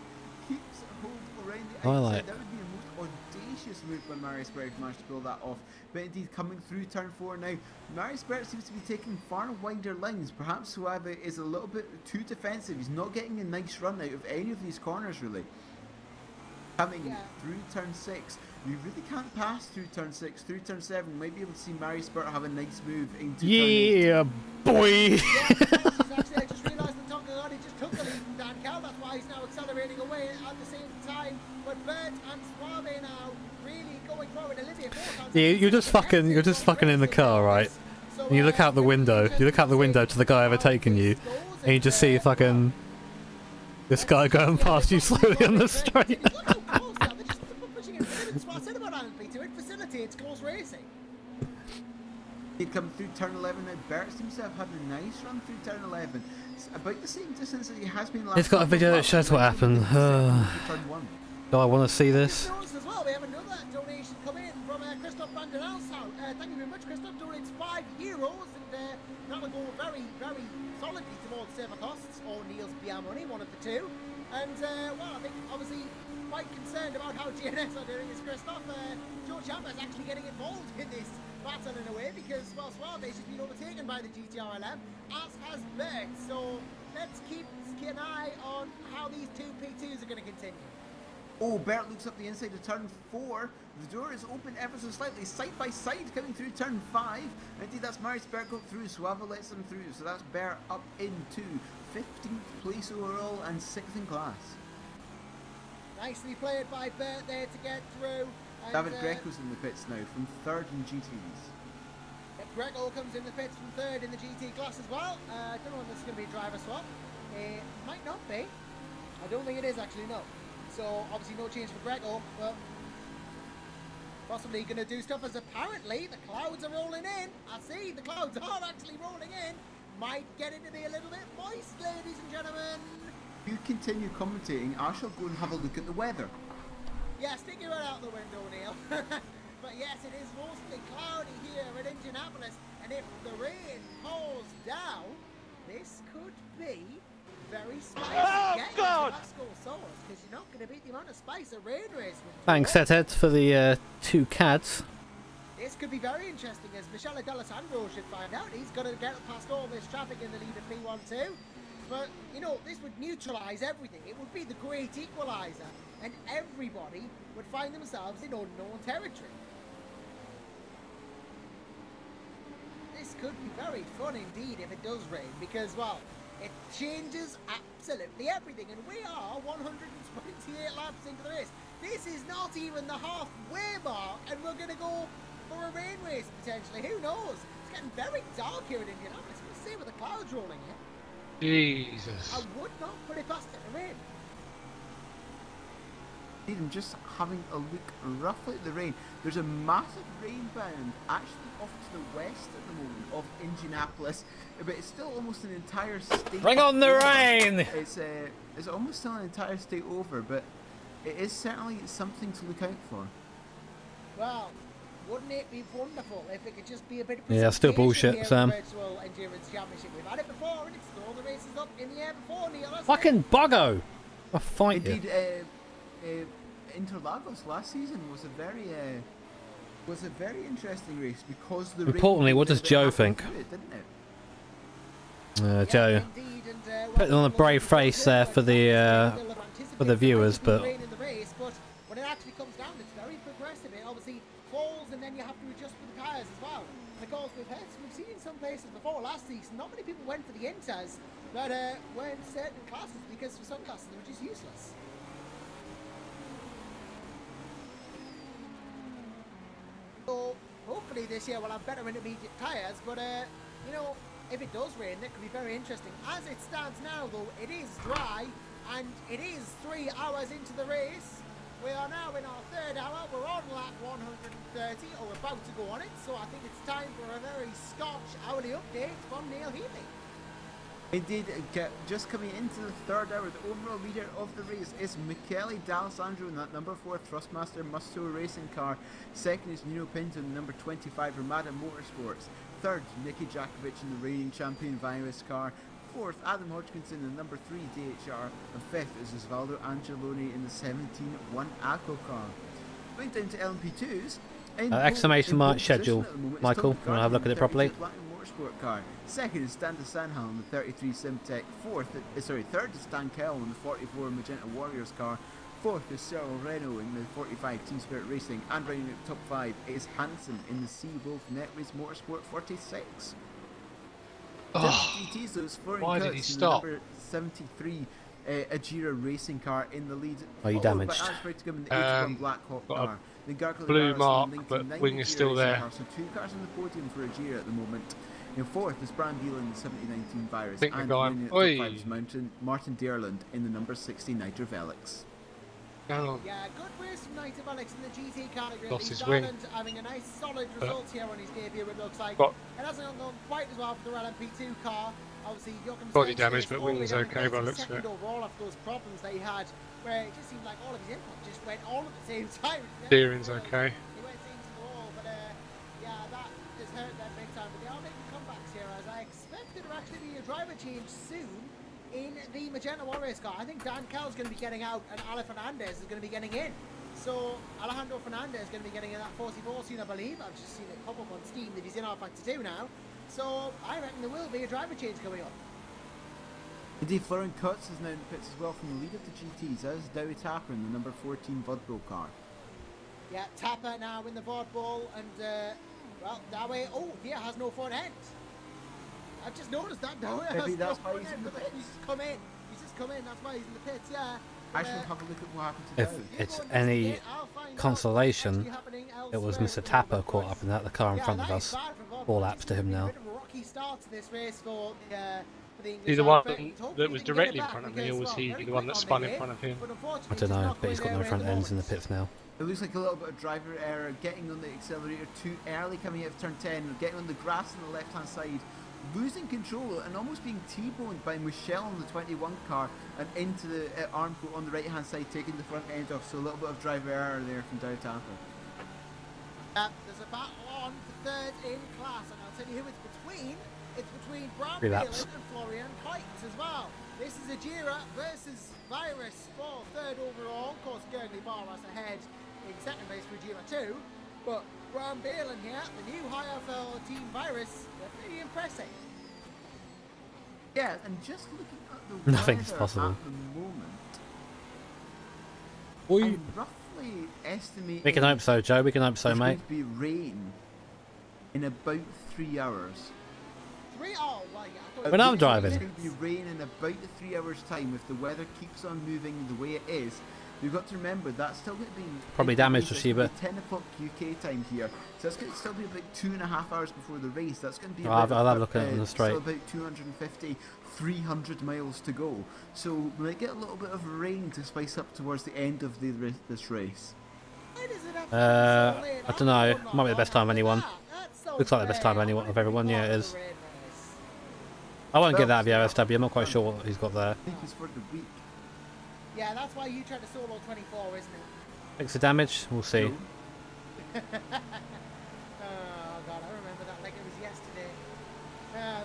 keeps hold around the I outside. like. That would be a most audacious move by Marius Bert if he managed to pull that off. But indeed, coming through turn 4 now, Marius Bert seems to be taking far wider lines. Perhaps Suave is a little bit too defensive. He's not getting a nice run out of any of these corners, really. Coming through turn 6. You really can't pass through turn 6, through turn 7. Might be able to see Marius Bert have a nice move into turn 8. Boy! Yeah, actually, I just realised that Tonga Guardia just took the lead from Dan Kell. That's why he's now accelerating away at the same time. But Bert and Suave now really going forward. Olivia Fortan. Yeah, you're just fucking in the car, right? And you look out the window. You look out the window to the guy overtaking you, and you just see fucking this guy going past you slowly on the straight. That's what I said about LMP2. It facilitates close racing. He'd come through turn 11 now. Bert seems to have had a nice run through turn 11. It's about the same distance that he has been last. It's got a video that shows what happened. turn 1. Do I want to see this? As well, we have another donation come in from Christoph van der Elshout. Thank you very much, Christoph. Donates €5, and that'll go very, very solidly towards server costs or Neil's beer money, one of the two. And well, I think obviously quite concerned about how GNS are doing is Christoph. George Chambers actually getting involved in this battle in a way because well, Suarez has been overtaken by the GTRLM, as has Bert. So let's keep an eye on how these two P2s are going to continue. Oh, Bert looks up the inside of turn 4. The door is open ever so slightly, side by side, coming through turn 5. Indeed, that's Marius Bert going through. Suave lets them through. So that's Bert up into 15th place overall and 6th in class. Nicely played by Bert there to get through. And, David Greco's in the pits now from 3rd in GTs. Greco comes in the pits from 3rd in the GT class as well. I don't know if this is going to be a driver swap. It might not be. I don't think it is actually, no. So obviously no change for Greco, but possibly going to do stuff as apparently the clouds are rolling in. I see the clouds are actually rolling in. Might get it to be a little bit moist, ladies and gentlemen. You continue commentating, I shall go and have a look at the weather. Yeah, stick your head out the window, Neil. But yes, it is mostly cloudy here at Indianapolis, and if the rain pours down, this could be very spicy. Oh, God! Because you're not going to beat the amount of spice a rain race with. Thanks, Headhead, for the 2 CADs. This could be very interesting as Michele D'Alessandro should find out. He's going to get past all this traffic in the lead of P1-2. But, you know, this would neutralise everything. It would be the great equaliser. And everybody would find themselves in unknown territory. This could be very fun indeed if it does rain. Because, well, it changes absolutely everything. And we are 128 laps into the race. This is not even the halfway mark. And we're going to go for a rain race, potentially. Who knows? It's getting very dark here in Indianapolis. We'll see with the clouds rolling in. Jesus. I would not put it past it to rain. I'm just having a look roughly at the rain. There's a massive rain band actually off to the west at the moment of Indianapolis, but it's still almost an entire state. Bring on the rain! It's almost still an entire state over, but it is certainly something to look out for. Well, wouldn't it be wonderful if it could just be a bit of yeah, still bullshit, Sam. Virtual Endurance Championship. We've had it before, and it's thrown the races up in the air before, Neil. Fucking buggo! I'll fight Indeed, you. Interlagos last season was a very interesting race because the importantly, what does Joe think? Joe putting on a brave face there for the viewers, but when it actually comes down, it's very progressive. It obviously falls, and then you have to adjust with the tyres as well. Because we've seen in some places before last season, not many people went for the inters, but went certain classes because for some classes they were just useless. So hopefully this year we'll have better intermediate tyres, but you know, if it does rain, that could be very interesting. As it stands now though, it is dry, and it is 3 hours into the race. We are now in our 3rd hour, we're on lap 130, or we're about to go on it, so I think it's time for a very Scotch hourly update from Neil Healy. Indeed, just coming into the 3rd hour, the overall leader of the race is Michele D'Alessandro in that number 4 Thrustmaster Musto racing car. 2nd is Nino Pinto in the number 25 Ramada Motorsports. 3rd, Nicky Jakovic in the reigning champion Virus car. 4th, Adam Hodgkinson in the number 3 DHR. And 5th is Osvaldo Angeloni in the 17-1 ACO car. Going down to LMP2s. Exclamation mark schedule, Michael. Want to have a look at it properly? Sport car. 2nd is Standa Sanhal in the 33 Simtech. 3rd is Stan Kell in the 44 Magenta Warriors car. 4th is Cyril Reno in the 45 Team Spirit Racing. And rounding out the top 5 is Hansen in the Sea Wolf Netrace Motorsport 46. Why did he stop? Number 73 Ajira Racing car in the lead. Are you damaged? In the 81 Black Hawk car. The blue mark, but wing is still there. So 2 cars on the podium for Ajira at the moment. In 4th is Brian Beal in the 7019 Virus. Think and going, in the top 5 is Martin Dearland in the number 60 Nitro Velix. Yeah, good race from Nitro Velix in the GT category. Lost his wing. Having a nice solid result here on his debut, it looks like. Got it hasn't gone quite as well for the LMP2 car. Obviously, body damage, but wing is okay by the looks of it. Overall after those problems they had where it just seemed like all of his input just went all at the same time. Steering's okay. He went into the wall, but yeah, that has hurt them big time. But they are making comebacks here, as I expect there to actually be a driver change soon in the Magenta 1 race car. I think Dan Kell's going to be getting out and Ale Fernandez is going to be getting in. So Alejandro Fernandez is going to be getting in that 44 soon, I believe. I've just seen it pop up on Steam that he's in R-Factor 2 now. So I reckon there will be a driver change coming up. Indeed, Florian Kutz is now in the pits as well from the lead of the GTs, as Dowie Tapper in the number 14 Vodbull car. Yeah, Tapper now in the Vodbull, and well, Dowie, oh, yeah, has no front end. I've just noticed that Dowie has no front end, but he's just come in. He's just come in, that's why he's in the pits, yeah. I should have a look at what happened to Dowie. If it's any consolation, it was Mr. Tapper caught up in that, the car in front of us. 4 laps to him now. Rocky start to this race for the He's the one that was directly in front of me, or was he the one that spun in front of him? I don't know, but he's got no front ends in the pits now. It looks like a little bit of driver error, getting on the accelerator too early coming out of turn 10, getting on the grass on the left hand side, losing control and almost being T-boned by Michelle on the 21 car and into the Armco on the right hand side, taking the front end off. So a little bit of driver error there from Dowie Tapper. There's a battle on for third in class, and I'll tell you who it's between. It's between Bram Phelan and Florian Kites as well. This is Ajira versus Virus for third overall. Of course, Gergely Barras ahead in second place for Ajira too. But Bram Phelan here, the new IFL Team Virus, definitely impressive. Yeah, and just looking at the nothing's possible at the moment, I'm roughly estimating. We can hope so, Joe. We can hope so, mate. It's going to be rain in about 3 hours. Oh, well, yeah. When I'm driving. It's going to be rain in about 3 hours' time if the weather keeps on moving the way it is. You've got to remember that's still going to be probably damaged to Sheba. 10 o'clock UK time here, so it's going to still be about 2.5 hours before the race. That's going to be. I'll have a look at it on the straight. Still about 250, 300 miles to go. So we might get a little bit of rain to spice up towards the end of this race. I don't know. Might be the best time of anyone. Looks like the best time of everyone. Yeah, it is. I won't get that of the OSW. I'm not quite sure what he's got there. I think he's for the week. Yeah, that's why you tried to solo 24, isn't it? Fix the damage. We'll see. Oh god, I remember that like it was yesterday.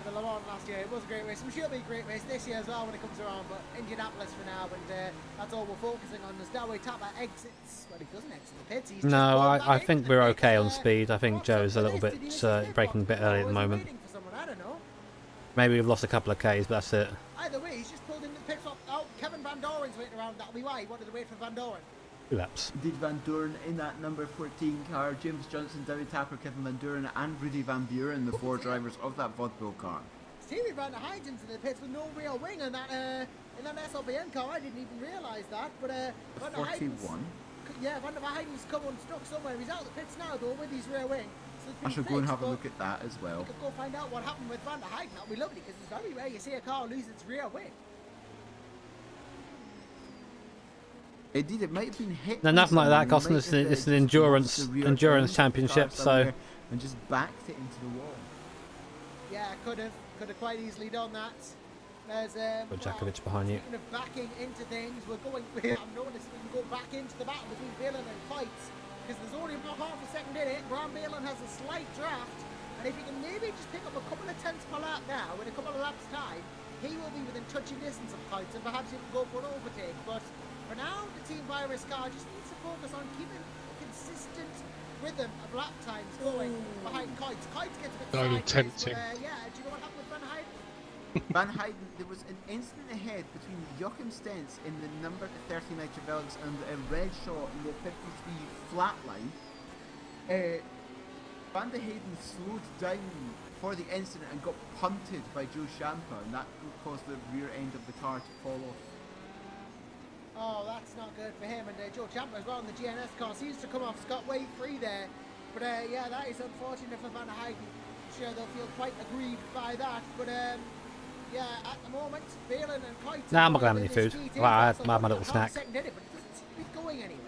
The Le Mans last year, it was a great race. I'm sure it'll be a great race this year as well when it comes around. But Indianapolis for now, and that's all we're focusing on. As Dowie Tapper exits, well, he doesn't exit the pits. He's no, I think we're okay on speed. I think Joe's a little bit braking a bit early at the moment. I don't know. Maybe we've lost a couple of Ks, but that's it. Either way, he's just pulled into the pit stop. Oh, Kevin Van Doren's waiting around. That'll be why he wanted to wait for Van Doren. 2 laps. Indeed, Van Doren in that number 14 car. James Johnson, Dowie Tapper, Kevin Van Doren, and Rudy Van Buren, the 4 drivers of that Vodbull car. Stevie Van der Heijden's in the pits with no real wing in that SLBN car. I didn't even realise that. But Van der 41. Yeah, Van der Heijden's come unstuck somewhere. He's out of the pits now though with his rear wing. So I should go and have a look at that as well. We could go find out what happened with Van der Heijden. That'll be lovely because it's very rare you see a car lose its rear wing. Indeed, it might have been hit. No, nothing like that, Gosling. It's an endurance championship, so. And just backed it into the wall. Yeah, could have quite easily done that. There's Jakovic behind you. Speaking of backing into things, we're going. I've noticed we can go back into the battle between Phelan and Kites because there's only about half a second in it. Bram Phelan has a slight draft, and if he can maybe just pick up a couple of tenths per lap now in a couple of laps' time, he will be within touching distance of Kites, and perhaps he can go for an overtake. But for now, the Team Virus car just needs to focus on keeping a consistent rhythm of lap times going behind Kites. Kites gets a bit tempting. Yeah, do you know what happened with Van Heijden? Van Heijden, there was an instant ahead between Joachim Stentz in the number 30 Nitrovelix and a red shot in the 53 flat line. Van der Heijden slowed down for the incident and got punted by Joe Champa, and that caused the rear end of the car to fall off. Oh, that's not good for him. And Joe Champa as well in the GNS car seems to come off scot-free there. But yeah, that is unfortunate for Van der Heijden. I'm sure they'll feel quite aggrieved by that. But yeah, at the moment, Phelan and Kites. Nah, I'm not going to have any food. Well, I had my little snack. But it doesn't seem to be going anywhere.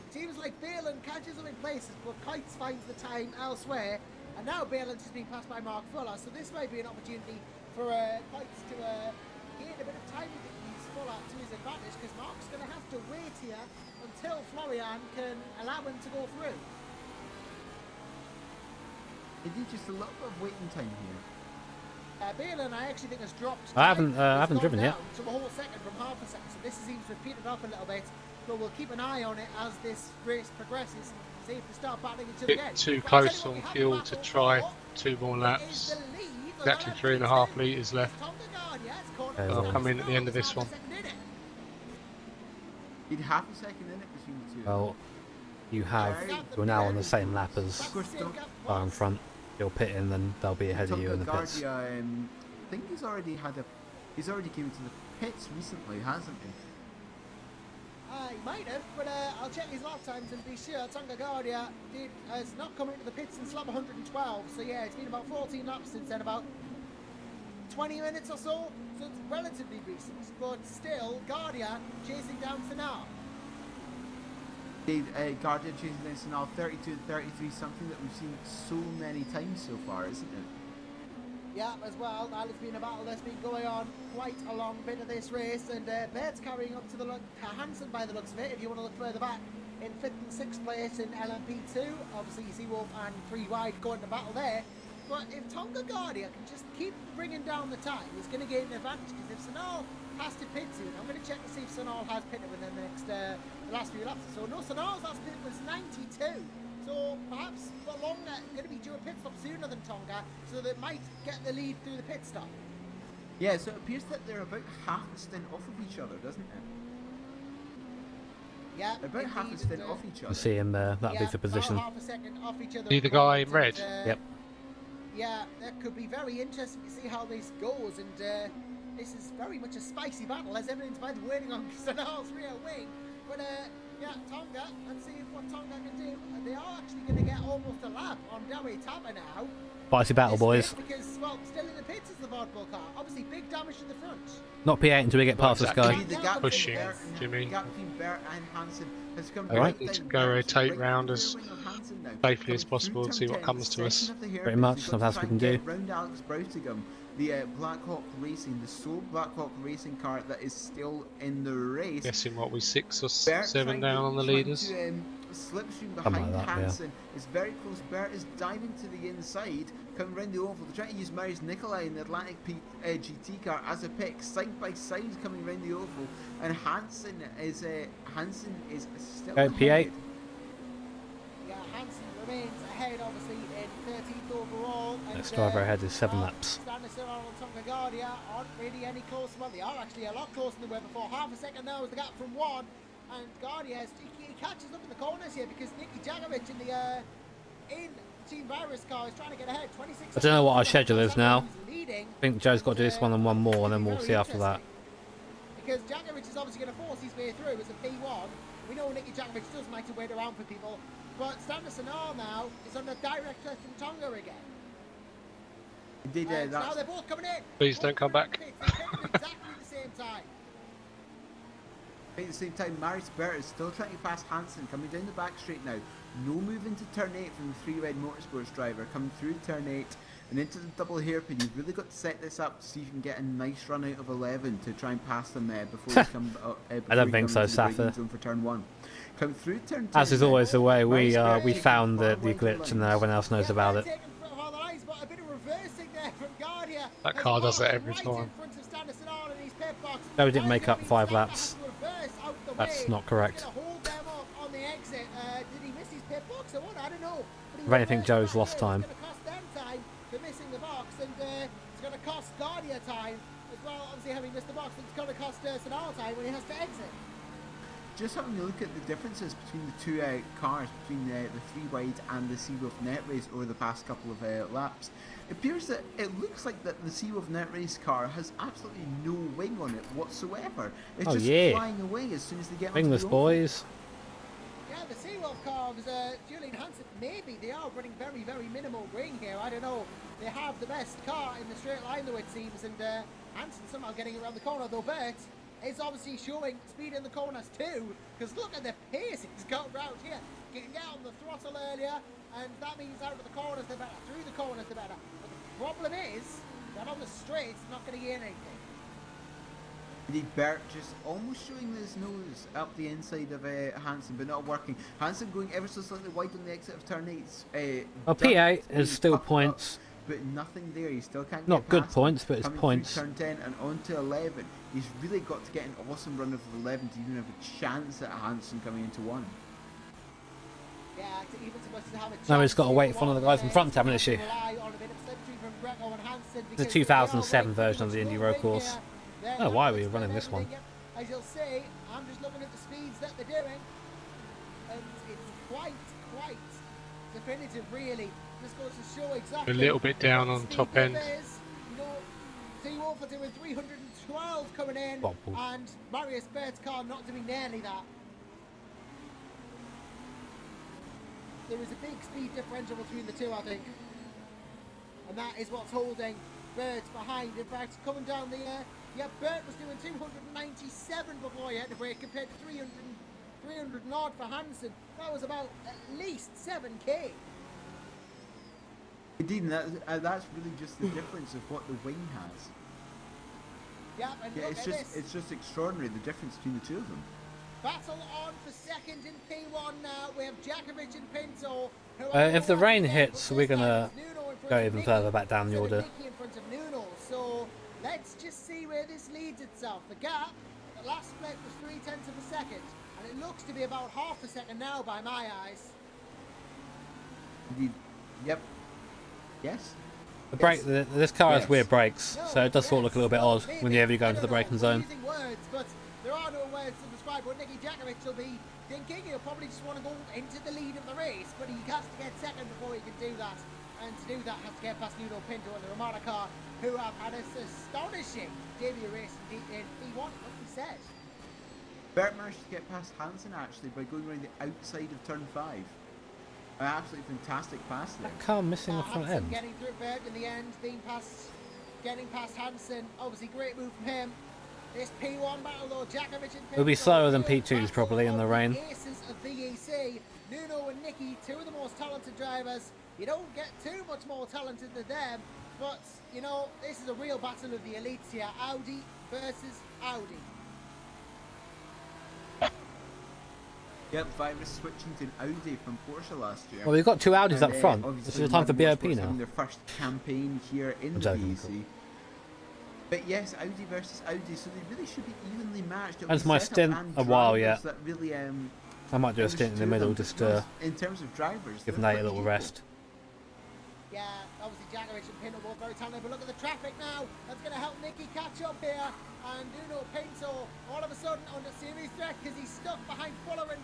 It seems like Phelan catches them in places, but Kites finds the time elsewhere. And now Phelan's just being passed by Mark Fuller. So this might be an opportunity for Kites to gain a bit of time with his full out to his advantage because Mark's going to have to wait here until Florian can allow him to go through. Indeed, just a little bit of waiting time here. Balin, I actually think has dropped. I haven't driven yet. To a whole second from half a second, so this seems to repeat it up a little bit. But we'll keep an eye on it as this race progresses. See if they start battling each other again. Too close on fuel to try 2 more laps. Exactly 3.5 litres left. I'll come in at the end of this one. You'd half a second in it between the two. Well, you're now on the same lap as far in front. You'll pit in, then they'll be ahead of you in the pits. I think he's already came to the pits recently, hasn't he? He might have, but I'll check his lap times and be sure. Tonga Guardia has not come into the pits since lap 112, so yeah, it's been about 14 laps since then, about 20 minutes or so, so it's relatively recent, but still, Guardia chasing down Finale. Guardia chasing down Finale 32 and 33, something that we've seen so many times so far, isn't it? Yeah, as well. That has been a battle that's been going on quite a long bit of this race, and Bert's carrying up to the Hansen by the looks of it. If you want to look further back, in 5th and 6th place in LMP2, obviously you see Wolf and 3 wide going to battle there. But if Tonga Guardia can just keep bringing down the time, he's going to gain an advantage. Because if Sanal has to pit soon, I'm going to check to see if Sanal has pitted within the last few laps. So no, Sanal's last pit was 92. So perhaps for longer, going to be due a pit stop sooner than Tonga, so they might get the lead through the pit stop. Yeah, so it appears that they're about half a stint off of each other, doesn't it? Yeah, they're about half a stint off each other. You see him there, that'll be the position. Half a second off each other. See the guy in red? Yep. Yeah, that could be very interesting to see how this goes, and this is very much a spicy battle, as evidenced by the waiting on Sanal's rear wing. But yeah, Tonga, let's see what Tonga can do. They are actually going to get almost a lap on Dawe Tapa now. Spicy battle, boys. Because, well, still in the pits is the Vodbull car. Obviously, big damage in the front. Not P8 until we get past this guy. Pushing, Jimmy. The gap between Bert and Hansen has come right. Need to go rotate round as safely as possible and see what comes to us. Pretty much, not else we can do. Round Alex Brautigam, the Blackhawk Racing, the sole Blackhawk Racing car that is still in the race. Guessing what, we 6 or 7 down on the leaders. Slipstream behind Hansen is very close. Bert is diving to the inside, coming round the oval. They're trying to use Marius Nikolai in the Atlantic GT car as a pick, side by side, coming round the oval. And Hansen is still ahead. P8. Yeah, Hansen remains ahead, obviously, in 13th overall. Next driver ahead is 7 laps. Stanislav and Tonga Guardia aren't really any closer. Well, they are actually a lot closer than they were before. Half a second now is the gap from 1. And Guardia, he catches up in the corners here because Nicky Jagovic in Team Virus car is trying to get ahead. 26. I don't know what our schedule is now. I think Joe's got to do this one and one more, and then we'll see after that. Because Jagovic is obviously going to force his way through as a P1. We know Nicky Jagovic does like to wait around for people, but Stanis Anar now is under direct threat from Tonga again. Indeed, now they're both coming in. Please don't come back. Exactly the same time. At the same time, Marius Bert is still trying to pass Hansen, coming down the back straight now. No move into turn 8 from the 3 Red Motorsports driver, coming through turn 8 and into the double hairpin. You've really got to set this up to see if you can get a nice run out of 11 to try and pass them there before you come. I don't think so, Safa. For turn 1. Come through turn 2. As is always the way, we found the glitch and everyone else knows about it. That car does it every time. No, we didn't make up 5 laps. That's not correct. If anything, Joe's lost time. Missing the box, and it's going to cost Guardia time as well. Obviously, having missed the box, it's going to cost Sanal time when he has to exit. Just having a look at the differences between the two cars, between the 3 wide and the Seawolf Net Race over the past couple of laps, it appears that it looks like that the Seawolf Net Race car has absolutely no wing on it whatsoever. It's just flying away as soon as they get wingless, boys. Yeah, the Seawolf car was Julian Hansen. Maybe they are running very, very minimal wing here. I don't know. They have the best car in the straight line, though, it seems, and Hansen somehow getting around the corner, though Bert is obviously showing speed in the corners too, because look at the pace he's got around here. Getting out on the throttle earlier, and that means out of the corners they're better, through the corners they're better. But the problem is that on the straights, not going to gain anything. Indeed, Bert just almost showing his nose up the inside of Hansen, but not working. Hansen going ever so slightly wide on the exit of turn 8. Well, P8 is still points. But nothing there. He still can't not get good past points, but it's coming points. Turn 10 and on to 11. He's really got to get an awesome run of 11 to even have a chance at Hansen coming into 1. Yeah, even supposed to have a chance. Now he's got to wait for one of the guys in front to have an issue. The 2007 version of the Indy road course. I don't know why we were running this one. As you'll see, I'm just looking at the speeds that they're doing, and it's quite definitive, really. Just goes to show exactly a little bit down on top end. You know, see Wolf are doing 312 coming in, and Marius Bert's car not doing nearly that. There is a big speed differential between the two, I think, and that is what's holding Bert behind. In fact, coming down the yeah, Bert was doing 297 before he had to brake, compared to 300 and odd for Hansen. That was about at least 7k. Indeed, and that's really just the difference of what the wing has. Yeah, and yeah, it's just extraordinary, the difference between the two of them. Battle on for second in P1 now. We have Djakovic and Pinto. If the rain hits, we're gonna go even further back down the order. In front of Nuno. So let's just see where this leads itself. The gap at the last split was 0.3 of a second, and it looks to be about half a second now by my eyes. Indeed. Yep. Yes. The brake. This car has weird brakes, so it does sort of look a little bit odd when you go into the braking zone. Words, but there are no words to describe what Nicky Djakovic will be thinking. He'll probably just want to go into the lead of the race, but he has to get second before he can do that. And to do that, has to get past Nuno Pinto and the Ramada car, who have had an astonishing debut race in P1, like we said. Bert managed to get past Hansen actually by going around the outside of turn 5. An absolutely fantastic pass there. That car missing the front end. Getting through Bert in the end, getting past Hansen. Obviously, great move from him. This P1 battle though, Djakovic and it'll be slower than P2s probably in the rain. Aces of VEC, Nuno and Nicky, two of the most talented drivers. You don't get too much more talented than them, but you know, this is a real battle of the elites here. Audi versus Audi. Yep, Virus switching to an Audi from Porsche last year. Well, we've got two Audis up front. This is the time for BOP now. Their first campaign here in the VEC. But yes, Audi versus Audi, so they really should be evenly matched. That's my stint a while yet. That really, I might do a stint in the middle just to in terms of drivers, give Nate a little rest. Yeah, obviously Djakovic and Pinto both very talented, but look at the traffic now. That's going to help Nicky catch up here. And Nuno Pinto all of a sudden under serious threat because he's stuck behind following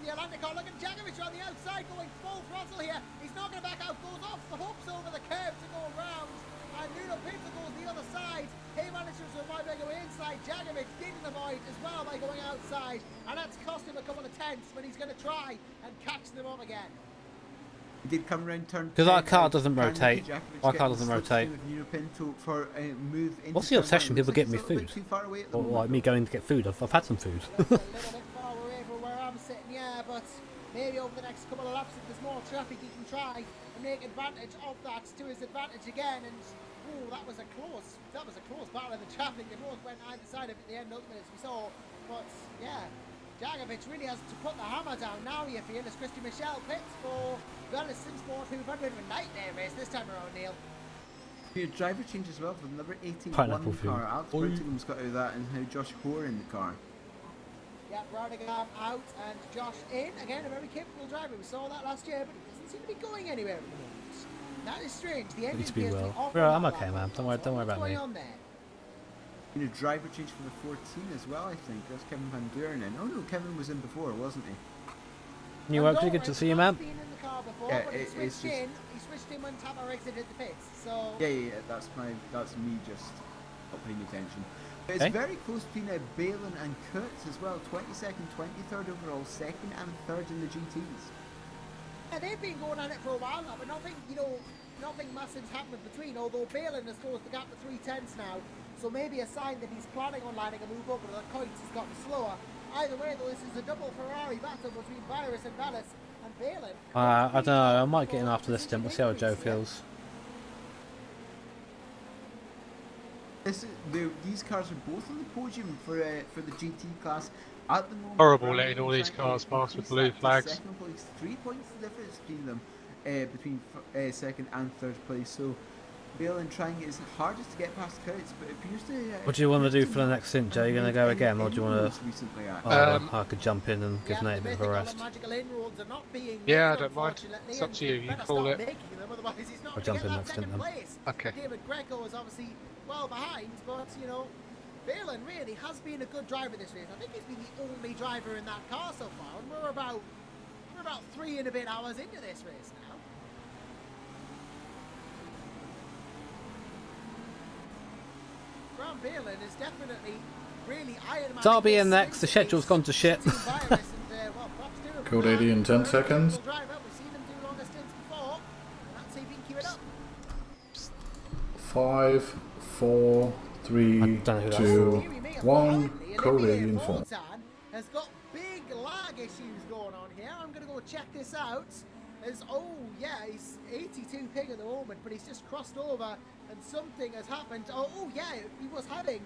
the Atlantic car. Look at Djakovic on the outside going full throttle here. He's not going to back out, goes off the hoops over the curb to go around. And Nuno Pinto goes the other side. He manages to avoid by going inside. Djakovic didn't avoid as well by going outside. And that's cost him a couple of tenths, but he's going to try and catch them up again. He did come around turn 10. Because our car doesn't rotate. Our car doesn't rotate. What's the obsession? People getting me food. Or like me going to get food. I've had some food. A little bit far away from where I'm sitting, yeah, but maybe over the next couple of laps, if there's more traffic, he can try and make advantage of that to his advantage again. And oh, that was a close battle of the traffic. They both went either side of it at the end, ultimately, as we saw. But yeah, Djakovic really has to put the hammer down now, you feel, as Christian Michel pits for Velis Simsport, who've had a bit of a nightmare race this time around, Neil. Your driver change as well from number 81 car. Alex Brittingham's got out of that, and now Josh Hoare in the car. Yeah, Rodingham out and Josh in. Again, a very capable driver. We saw that last year, but he doesn't seem to be going anywhere at the moment. That is strange. The engine be well. I'm okay, man. Don't worry about me. You know, driver change from the 14 as well, I think. That's Kevin Van Duren in. Oh no, Kevin was in before, wasn't he? New work, good to see you, man. Yeah, it's just... He switched in when Tamar exited the pits, so... Yeah, that's me just not paying attention. But it's very close between Balin and Kurtz as well. 22nd, 23rd overall, 2nd and 3rd in the GTs. Yeah, they've been going at it for a while now, but nothing massive's happened between, although Balin has closed the gap to 3/10 now, so maybe a sign that he's planning on lining a move up, but the Kurtz has gotten slower. Either way, though, this is a double Ferrari battle between Virus and Velis and Balin. I don't know, I might get in after this stint. We'll see how Joe feels. These cars are both on the podium for the GT class at the moment. Horrible letting all these cars pass with blue flags. Second place, 3 points difference between them, between second and third place. So Balen trying his hardest to get past Kurtz, but it appears to. What do you want to do for the next stint, Joe? Are you going to go again, or do you want to? I could jump in and give Nate a bit of a rest. Yeah, I don't mind. It's up to you. You call it. I'll jump in next stint then. Okay. David Greco is obviously well behind, but you know, Balen really has been a good driver this race. I think he's been the only driver in that car so far, and we're about 3 and a bit hours into this race now. Graham Balen is definitely really Iron Man. Derby in next. The schedule's gone to shit. Code 80 in 10 seconds. 5, 4, 3, 2, 1. Code 80 in 4. Has got big lag issues going on here. I'm going to go check this out. He's 82 ping at the moment, but he's just crossed over and something has happened. He was having.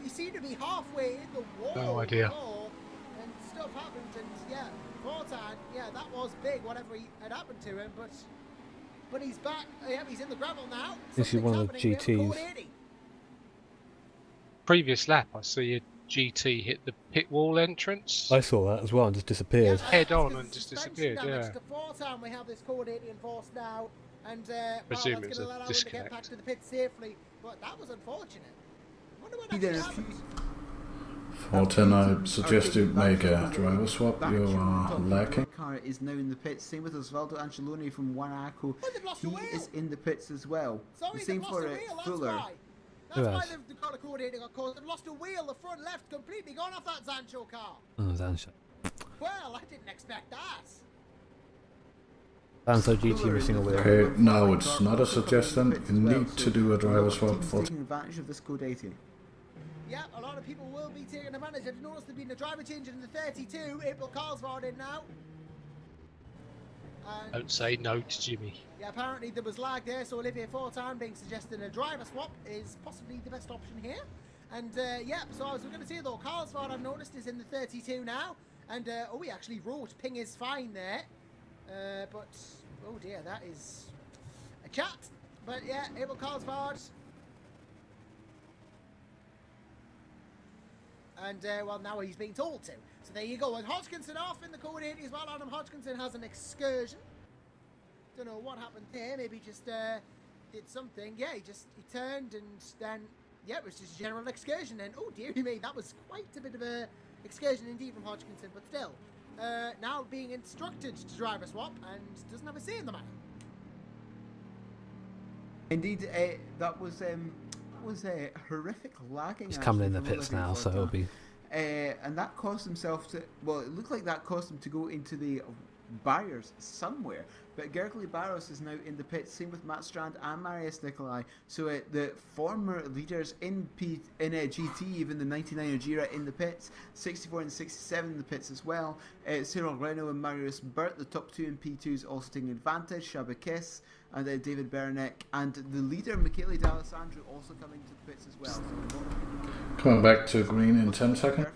He seemed to be halfway in the wall. No idea. And stuff happened, and Fortan, that was big, whatever had happened to him, but he's back. He's in the gravel now. This is one of the GTs. Previous lap, I see a GT hit the pit wall entrance. I saw that as well and just disappeared. Head on and just disappeared, yeah. Fortan, we have this code 80 enforced now, and presume that's it was going to allow him to get back to the pit safely, but that was unfortunate. I wonder what actually happened. Fortin, I suggest you make a driver swap. You are lacking. Car is now in the pits. Same with Osvaldo Anceloni from Wanaco. He is in the pits as well. Sorry, the same for Fuller. That's why they've got a coordinator got caught. They've lost a wheel, the front left completely gone off that Zancho car. Oh, Zancho. Well, I didn't expect that. Zancho GT missing a wheel. Okay, no, it's not a suggestion. You need to do a driver swap for. Taking advantage of this code 80. Yeah, a lot of people will be taking advantage. I've noticed there's been a driver change in the 32. April Carlsford in now. And don't say no to Jimmy. Yeah, apparently there was lag there, so Olivier Fortin being suggested a driver swap is possibly the best option here. And so as we're going to see though, Carlsford I've noticed is in the 32 now. And he actually wrote ping is fine there. But oh dear, that is a chat. But yeah, Abel Carlsford. And now he's being told to. So there you go. And Hodgkinson off in the code 80 as well. Adam Hodgkinson has an excursion. Don't know what happened there. Maybe just did something. Yeah, he turned and then it was just a general excursion. And oh dear me, that was quite a bit of a excursion indeed from Hodgkinson. But still, now being instructed to drive a swap and doesn't have a say in the matter. Indeed, that was a horrific lagging. He's coming in the pits now, so it'll be. And that cost himself to. Well, it looked like that cost him to go into the barriers somewhere. But Gergely Barros is now in the pits. Same with Matt Strand and Marius Nicolai. So the former leaders in GT, even the 99 Gira in the pits, 64 and 67 in the pits as well. Cyril Reno and Marius Burt, the top two in P2s, also taking advantage. Shabakis and David Berenek, and the leader Michele D'Alessandro also coming to the pits as well. So coming back to green in 10 seconds.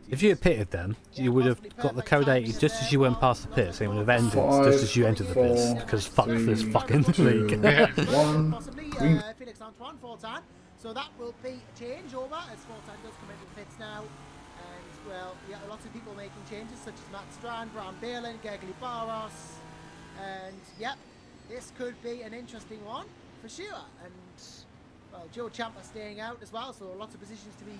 If you had pitted then, you would have got the code 80 just as you went past the pits. It would have ended just as you entered the pits, because fuck this fucking league. Possibly Felix Antoine Fortin. So that will be a changeover as Fortin does come into the pits now. And well, lots of people making changes such as Matt Strand, Bram Balen, Gergely Barros, and this could be an interesting one for sure. And well, Joe Ciampa staying out as well, so lots of positions to be,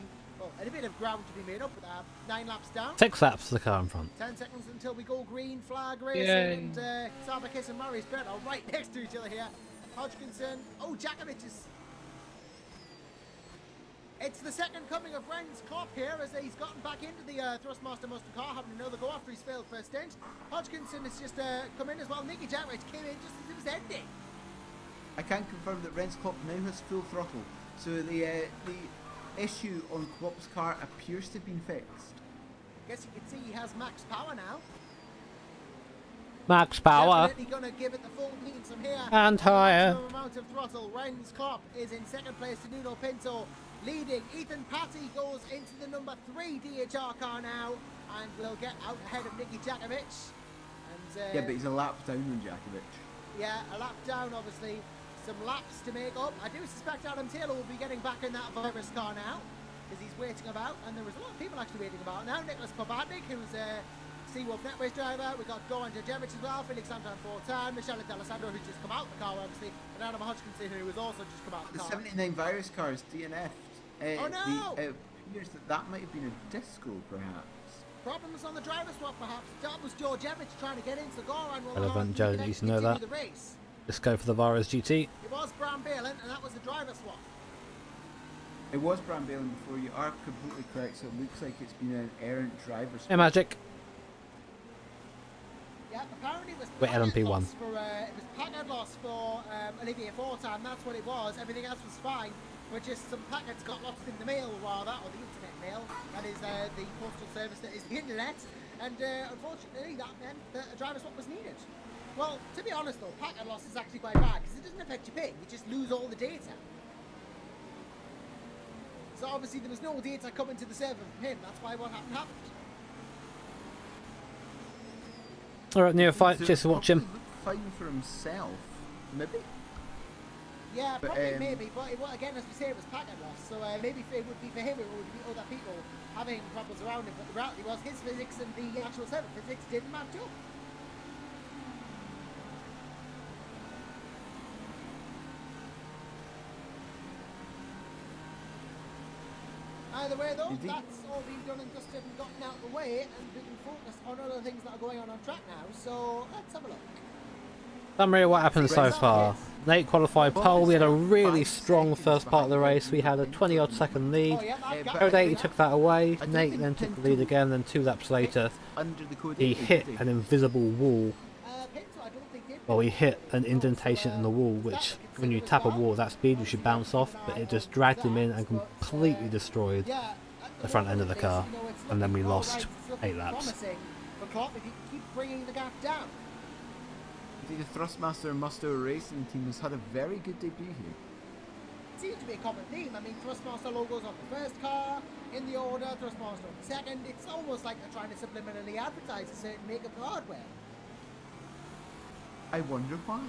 and a bit of ground to be made up with that. 9 laps down. 6 laps to the car in front. 10 seconds until we go green flag racing, and Sabakis and Marius Burt are right next to each other here. Hodgkinson, Jakovic is. It's the second coming of Renz Klopp here as he's gotten back into the Thrustmaster Mustang car, having another go after his failed first stint. Hodgkinson has just come in as well. Nicky Jakovic came in just as it was ending. I can confirm that Renz Klopp now has full throttle, so the issue on Klopp's car appears to have been fixed. I guess you can see he has max power now. Max power. Definitely gonna give it the full beans from here. And higher. Maximum amount of throttle. Ren's Klopp is in second place to Nuno Pinto. Leading. Ethan Patty goes into the number 3 DHR car now and will get out ahead of Nicky Jakovic. And, yeah, but he's a lap down on Jakovic. Yeah, a lap down, obviously. Some laps to make up. I do suspect Adam Taylor will be getting back in that virus car now, because he's waiting about, and there was a lot of people actually waiting about. Now Nicholas Pobatnik, who's a Seawolf Netways driver. We've got Goran Djadjevic as well, Felix Anton Fortan, Michele D'Alessandro, who's just come out of the car, obviously, and Adam Hodgkinson, who has also just come out of the car. The 79 virus car is DNF'd. Oh no! It appears that might have been a disco, perhaps. Problems on the driver swap, perhaps. That was Djadjevic trying to get into Goran. Relevant, Joe needs to know that. Let's go for the Virus GT. It was Bram Balin, and that was the driver swap. It was Bram Balin before. You are completely correct, so it looks like it's been an errant driver swap. Hey, Magic. Yeah, apparently it was We're LMP1. It was packet loss for Olivier Fortan, that's what it was. Everything else was fine, but just some packets got lost in the mail, rather, or the internet mail. That is the postal service that is the internet. And unfortunately, that meant that a driver swap was needed. Well, to be honest though, packet loss is actually quite bad because it doesn't affect your ping, you just lose all the data. So obviously there was no data coming to the server from him, that's why what happened. Alright, Neophyte, cheers for watching. Fine for himself, maybe? Yeah, probably maybe, but again, as we say, it was packet loss, so maybe it would be for him, it would be other people having problems around him, but the reality was his physics and the actual server physics didn't match up. Either way though, that's all been done and dusted and gotten out of the way, and we can focus on other things that are going on track now, so let's have a look. Summary of what happened so far. Nate qualified pole, we had a really strong first part of the race, we had a 20 odd second lead. Code 80 took that away, Nate then took the lead again, then 2 laps later he hit an invisible wall. Well, he hit an indentation in the wall, which when you tap a wall at that speed you should bounce off, but it just dragged him in and completely destroyed the front end of the car, and then we lost 8 laps. The Thrustmaster and Musto Racing team has had a very good debut here. It seems to be a common theme. I mean, Thrustmaster logos on the first car, in the order, Thrustmaster on the second. It's almost like they're trying to subliminally advertise a certain make of hardware. I wonder why.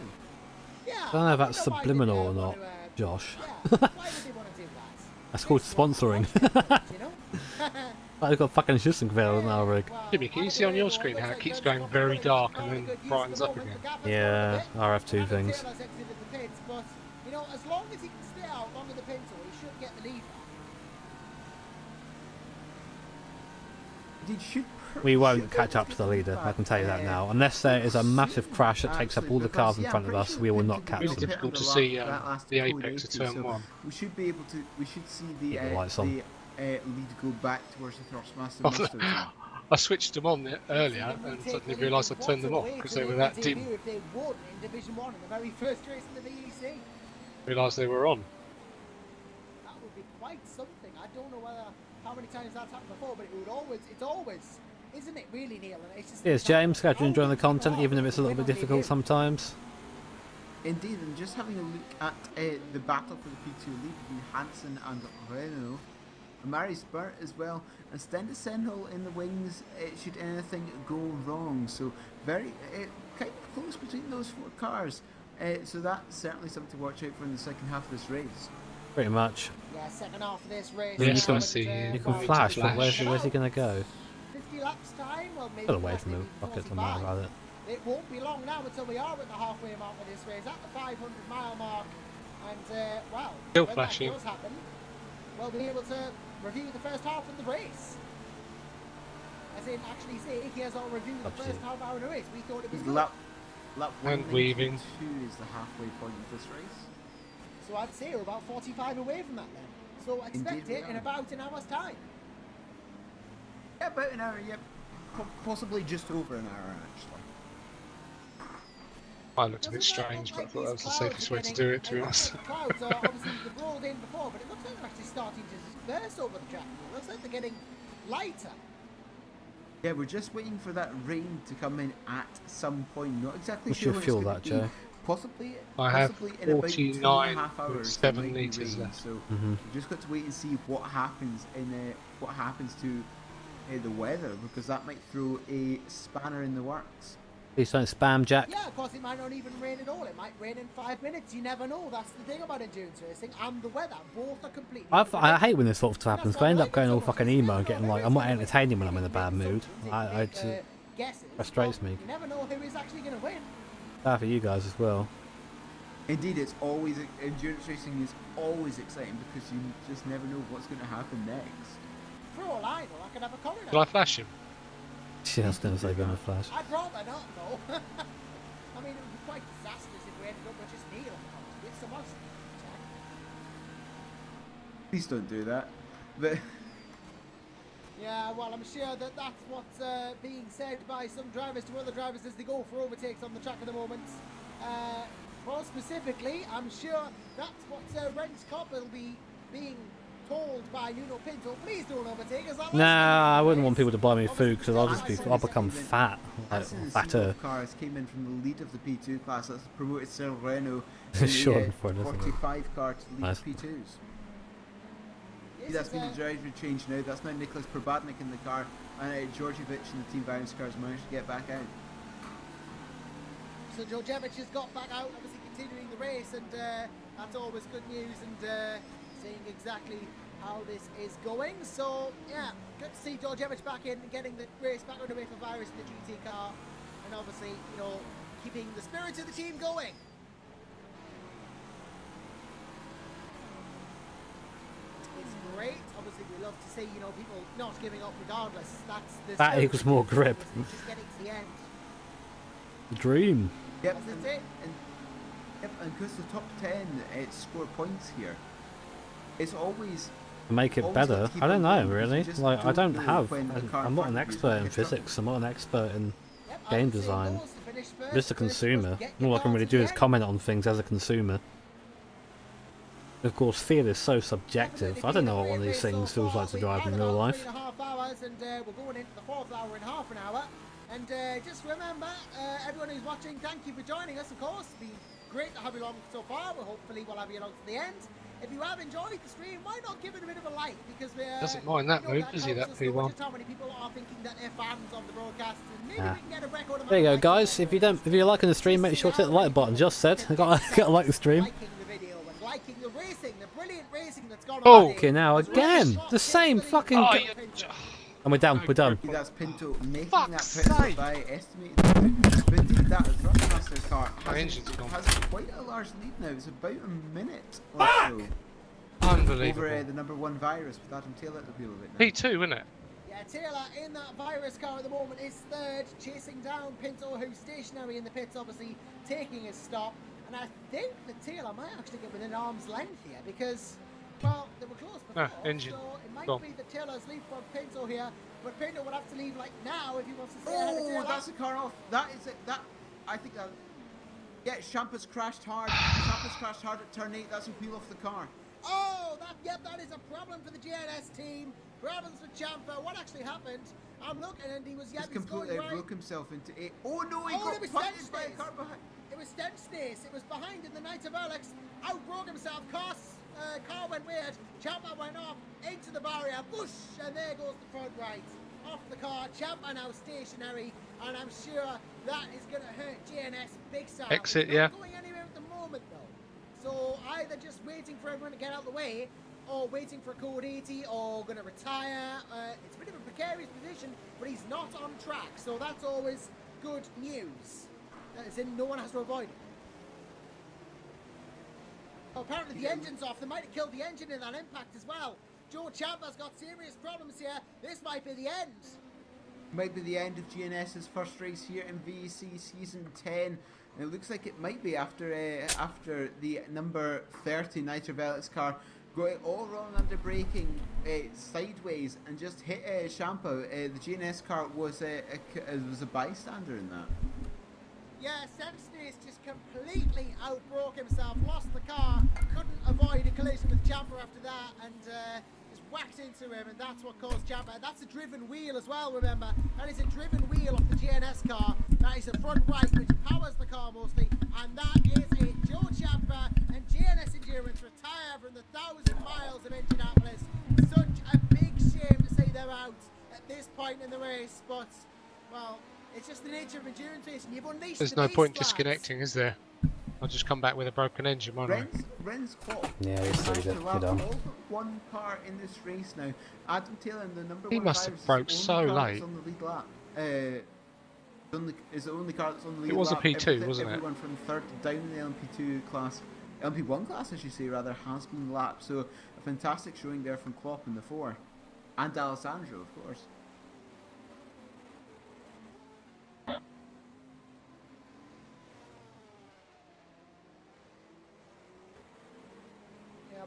Yeah, I don't know if that's subliminal or not, Josh. Yeah, why would they want to do that? That's called sponsoring. You know? I've got fucking Schusenquelle in our rig. Jimmy, can you see on your screen how it keeps going very dark and then brightens up again? Yeah, RF2 things. But, you know, as long as he can stay out longer than Pinto, he should get the lead back. We won't catch up to the leader, I can tell you that now. Unless there is a massive crash that takes up all the cars in front of us, we will not catch It's them. difficult to see the apex of turn 1. We should be able to. We should see the lead go back towards the Thrustmaster. I switched them on earlier and suddenly realised I turned them off because they were that dim. If they won in Division 1 in the very first race in the VEC. Realised they were on. That would be quite something. I don't know how many times that's happened before, but it's always, isn't it really, Neil? And it's just Cheers, James. Glad you're enjoying the content, even if it's a little bit difficult sometimes. Indeed, and just having a look at the battle for the P2 lead between Hansen and Renault. Mari Spurt as well, and Stenda Senhol in the wings should anything go wrong. So very kind of close between those 4 cars. So that's certainly something to watch out for in the second half of this race. Pretty much. Yeah, second half of this race. Yeah, you can flash, but where's he going to go? 50 laps time? Well, maybe Get away from the rockets, I'm mad about it. It won't be long now until we are at the halfway mark of this race, at the 500-mile mark. And, well, still when flashing. that does happen, we'll be able to review the first half of the race. As in, actually say, here's our review of the first half hour of the race. We thought it was good. Lap and weaving. 2 is the halfway point of this race. So I'd say we're about 45 away from that then. So expect it in about an hour's time. Yeah, about an hour, yeah. Possibly just over an hour, actually. I looked a bit strange, but I thought that was the safest way to do it, to be honest. The clouds are obviously they've rolled in before, but it looks like they're actually starting to disperse over the track. It looks like they're getting lighter. Yeah, we're just waiting for that rain to come in at some point. Not exactly What's sure your when fuel, it's that, going to Joe? be. Possibly have in about 2.5 hours. 49.7 litres left. So we've just got to wait and see what happens to the weather, because that might throw a spanner in the works. Please don't spam, Jack. Yeah, of course, it might not even rain at all. It might rain in 5 minutes. You never know. That's the thing about endurance racing and the weather. Both are completely. I hate when this sort of stuff happens. I end up going all fucking emo and getting like, I'm not entertaining when I'm in a bad mood. It frustrates me. You never know who is actually going to win. Bad for you guys as well. Indeed, endurance racing is always exciting because you just never know what's going to happen next. For all I know, I could have a corner. Will I flash him? Yeah, I was going to say gonna flash. I'd rather not, though. I mean, it would be quite disastrous if we ended up with just Neil on the front. It's so much. Please don't do that. But yeah, well, I'm sure that that's what's being said by some drivers to other drivers as they go for overtakes on the track at the moment. More specifically, I'm sure that's what Ren's Cop will be being told by Nuno Pinto. Please don't overtake us. Nah, I wouldn't want people to buy me food because I'll become fat, like fatter. Cars came in from the lead of the P2 class. That's promoted Cyril Renault. Sure, 45 car to lead nice. P2s. That's been the driver change now. That's now Nicholas Probadnik in the car, and Georgievich in the Team Variance cars managed to get back out. So Georgievich has got back out, obviously continuing the race, and that's always good news, and seeing exactly how this is going. So yeah, good to see Georgievich back in and getting the race back underway for Virus in the GT car, and obviously, you know, keeping the spirit of the team going. It's great. Obviously, we love to see, you know, people not giving up regardless. That's the that equals more grip. Just getting to the end. The dream. Yep, and because the top 10 score points here, it's always make it better. I don't know really. Like I don't have. I'm not an expert in physics. I'm not an expert in game design. I'm just a consumer. All I can really do is comment on things as a consumer. Of course, feel is so subjective. I don't know what one of these things feels like to drive in real life. 3.5 hours, and we're going into the 4th hour in half an hour. And just remember, everyone who's watching, thank you for joining us, of course. It's been great to have you along so far. Hopefully we'll have you along to the end. If you have enjoyed the stream, why not give it a bit of a like? Because we're doesn't mind that move, does he? That P1. How many people are thinking that they're fans of the broadcast, and maybe we can get a record of. There you go, guys. If you're liking the stream, make sure to hit the like button. Just said, I gotta like the stream. Liking the video and liking the racing, the brilliant racing that's gone on. Oh, okay, now again, the same fucking. Oh, and we're done. We're done. That's Pinto making that pit by estimating that Thrustmaster car has quite a large lead now. It's about a minute or so. Unbelievable. Over the number 1 Virus with Adam Taylor at the wheel of it now. P2, isn't it? Yeah, Taylor in that Virus car at the moment is 3rd, chasing down Pinto, who's stationary in the pits, obviously taking his stop. And I think that Taylor might actually get within arm's length here because, well, they were close before, engine. so it might be that Taylor's lead from Pinto here, but Pinto would have to leave like now if he wants to stay ahead of Taylor. Oh, that's a car off. That is it. I think that. Yeah, Champa's crashed hard. Champa's crashed hard at turn 8. That's a wheel off the car. Oh, that is a problem for the GNS team. Problems with Champa. What actually happened? I'm looking, and he was He's completely broke himself into it. Oh no, he got punted by a car behind. It was Stenchnace. It was behind in the Knight of Alex. Outbroke himself. Car went weird. Champa went off into the barrier. Whoosh, and there goes the front right. Off the car. Champa now stationary, and I'm sure that is going to hurt GNS big time. Exit, He's not going anywhere at the moment though. So either just waiting for everyone to get out of the way, or waiting for code 80, or going to retire. It's a bit of a precarious position, but he's not on track, so that's always good news. As in, no one has to avoid it. Oh, apparently the engine's off. They might have killed the engine in that impact as well. Joe Champa's got serious problems here. This might be the end. Might be the end of GNS's first race here in VEC Season 10. And it looks like it might be after the number 30 Nitro Velox car going all wrong under braking sideways and just hit Champa. The GNS car was a bystander in that. Yeah, Stenchnace just completely outbroke himself, lost the car, couldn't avoid a collision with Champa after that, and just whacked into him, and that's what caused Jumper. That's a driven wheel as well, remember. That is a driven wheel of the GNS car. That is the front right, which powers the car mostly, and that is it. Joe Jumper and GNS Endurance retire from the 1,000 miles of Indianapolis. Such a big shame to say they're out at this point in the race, but, well, it's just the nature of endurance racing. You've unleashed There's the no beast, point lads. disconnecting, is there? I'll just come back with a broken engine, won't I? Ren's caught. Yeah, he's managed good. to You're lap done. all but one car in this race now. Adam Taylor in the number He one must driver have broke is the so only car late. that's on the lead lap. Is the only car that's on the lead It was a lap. P2, wasn't it? Everyone from third down in the LMP2 class, LMP1 class, I should say, rather, has been lapped. So a fantastic showing there from Klopp in the 4, and Alessandro, of course.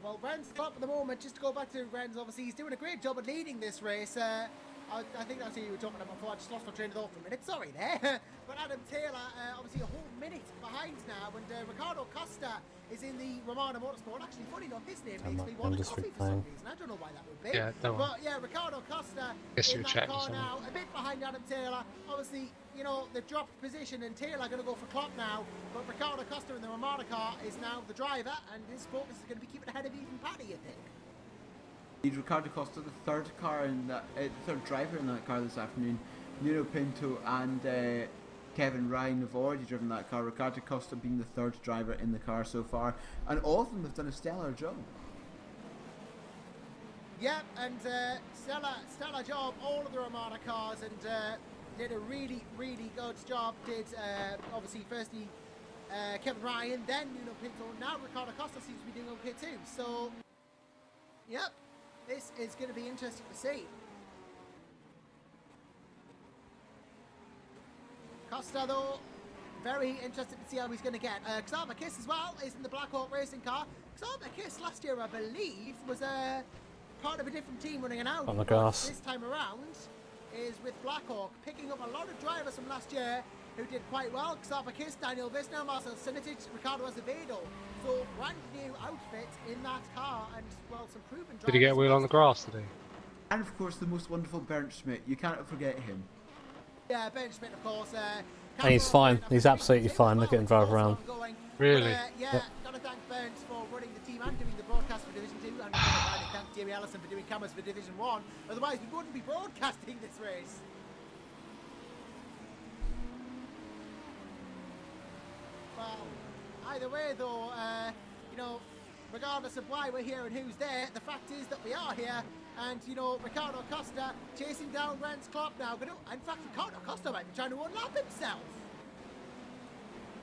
Well, Ren's top at the moment. Just to go back to Ren's, obviously he's doing a great job at leading this race. I think that's who you were talking about before. I just lost my train of thought for a minute. Sorry there. But Adam Taylor, obviously a whole minute behind now, and Ricardo Costa is in the Romano Motorsport. Actually, funny enough, his name makes me want a coffee for some reason. I don't know why that would be. Yeah, don't but yeah, Ricardo Costa Guess in you were that chatting to car someone. now, a bit behind Adam Taylor. Obviously, you know, they've dropped position, and Taylor going to go for Klopp now. But Ricardo Costa in the Romano car is now the driver, and his focus is going to be keeping ahead of even Paddy, you think. Ricardo Costa, the third car in that, third driver in that car this afternoon. Nuno Pinto and Kevin Ryan have already driven that car. Ricardo Costa being the third driver in the car so far, and all of them have done a stellar job. Yeah, and stellar job, all of the Romano cars, and did a really good job. Did obviously firstly Kevin Ryan, then Nuno Pinto, now Ricardo Costa seems to be doing okay too. So, yep. This is going to be interesting to see. Costa, though, very interested to see how he's going to get. Xavier Kiss as well is in the Black Hawk racing car. Xavier Kiss last year, I believe, was part of a different team running an Audi. On the grass. This time around is with Black Hawk, picking up a lot of drivers from last year who did quite well. Xavier Kiss, Daniel Visner, Marcel Sinitic, Ricardo Azevedo. So brand new outfit in that car, and well, some proven drivers. Did he get a wheel on the grass today? And of course, the most wonderful Bernd Schmidt. You can't forget him. Yeah, Bernd Schmidt, of course. And he's fine. He's absolutely fine. Look at him drive around. Really? Yeah, Yep. gotta thank Bernd for running the team and doing the broadcast for Division 2, and gotta thank Jamie Ellison for doing cameras for Division 1. Otherwise, we wouldn't be broadcasting this race. Well, either way, though, you know, regardless of why we're here and who's there, the fact is that we are here. And, you know, Ricardo Costa chasing down Ren's Klopp now. In fact, Ricardo Costa might be trying to unlap himself.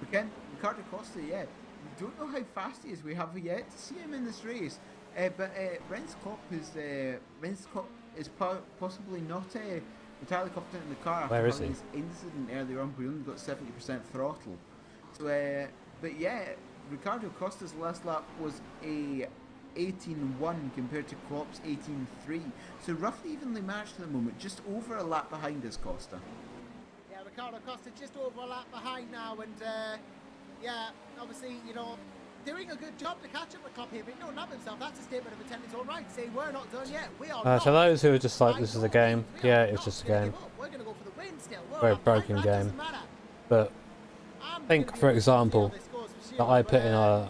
Again, Ricardo Costa, yeah. We don't know how fast he is. We have yet to see him in this race. But Ren's Klopp is possibly not entirely confident in the car Where after is he? his incident earlier on. We only got 70% throttle. So, but yeah, Ricardo Costa's last lap was a 18.1 compared to Klopp's 18.3. So roughly evenly matched at the moment, just over a lap behind us, Costa. Yeah, Ricardo Costa just over a lap behind now, and yeah, obviously, you know, doing a good job to catch up with Klopp here, but he don't love himself. That's a statement of intent in its own right, saying we're not done yet. We are not. To those who are just like, this is a game, yeah, it's just a game. We're going to go for the win still. We're Very up, broken that game. doesn't matter. But I think, for example, that I put in a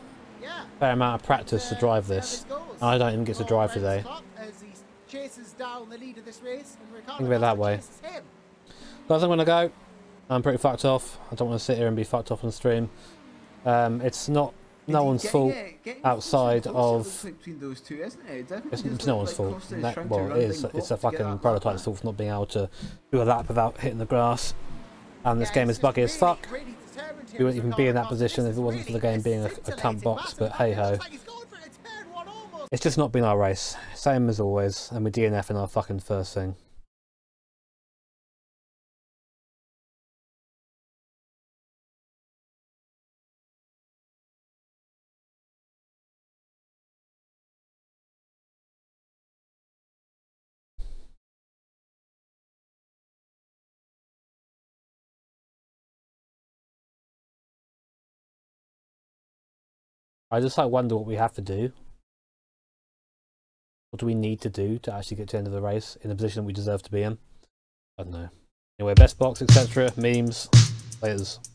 fair amount of practice to drive this, and I don't even get to drive today. Think of it that way. So I think I'm going to go. I'm pretty fucked off. I don't want to sit here and be fucked off on stream. It's not no one's fault outside of. Between those two, isn't it? It's no one's fault. Well, it is. It's a fucking prototype's fault for not being able to do a lap without hitting the grass. And this game is buggy as fuck. We wouldn't even be in that position if it wasn't for the game being a cunt box, but hey ho. It's just not been our race. Same as always, and we're DNF in our fucking first thing. I just like wonder what we have to do What do we need to do to actually get to the end of the race in the position that we deserve to be in? I don't know. Anyway, best box, etc. Memes. Laters.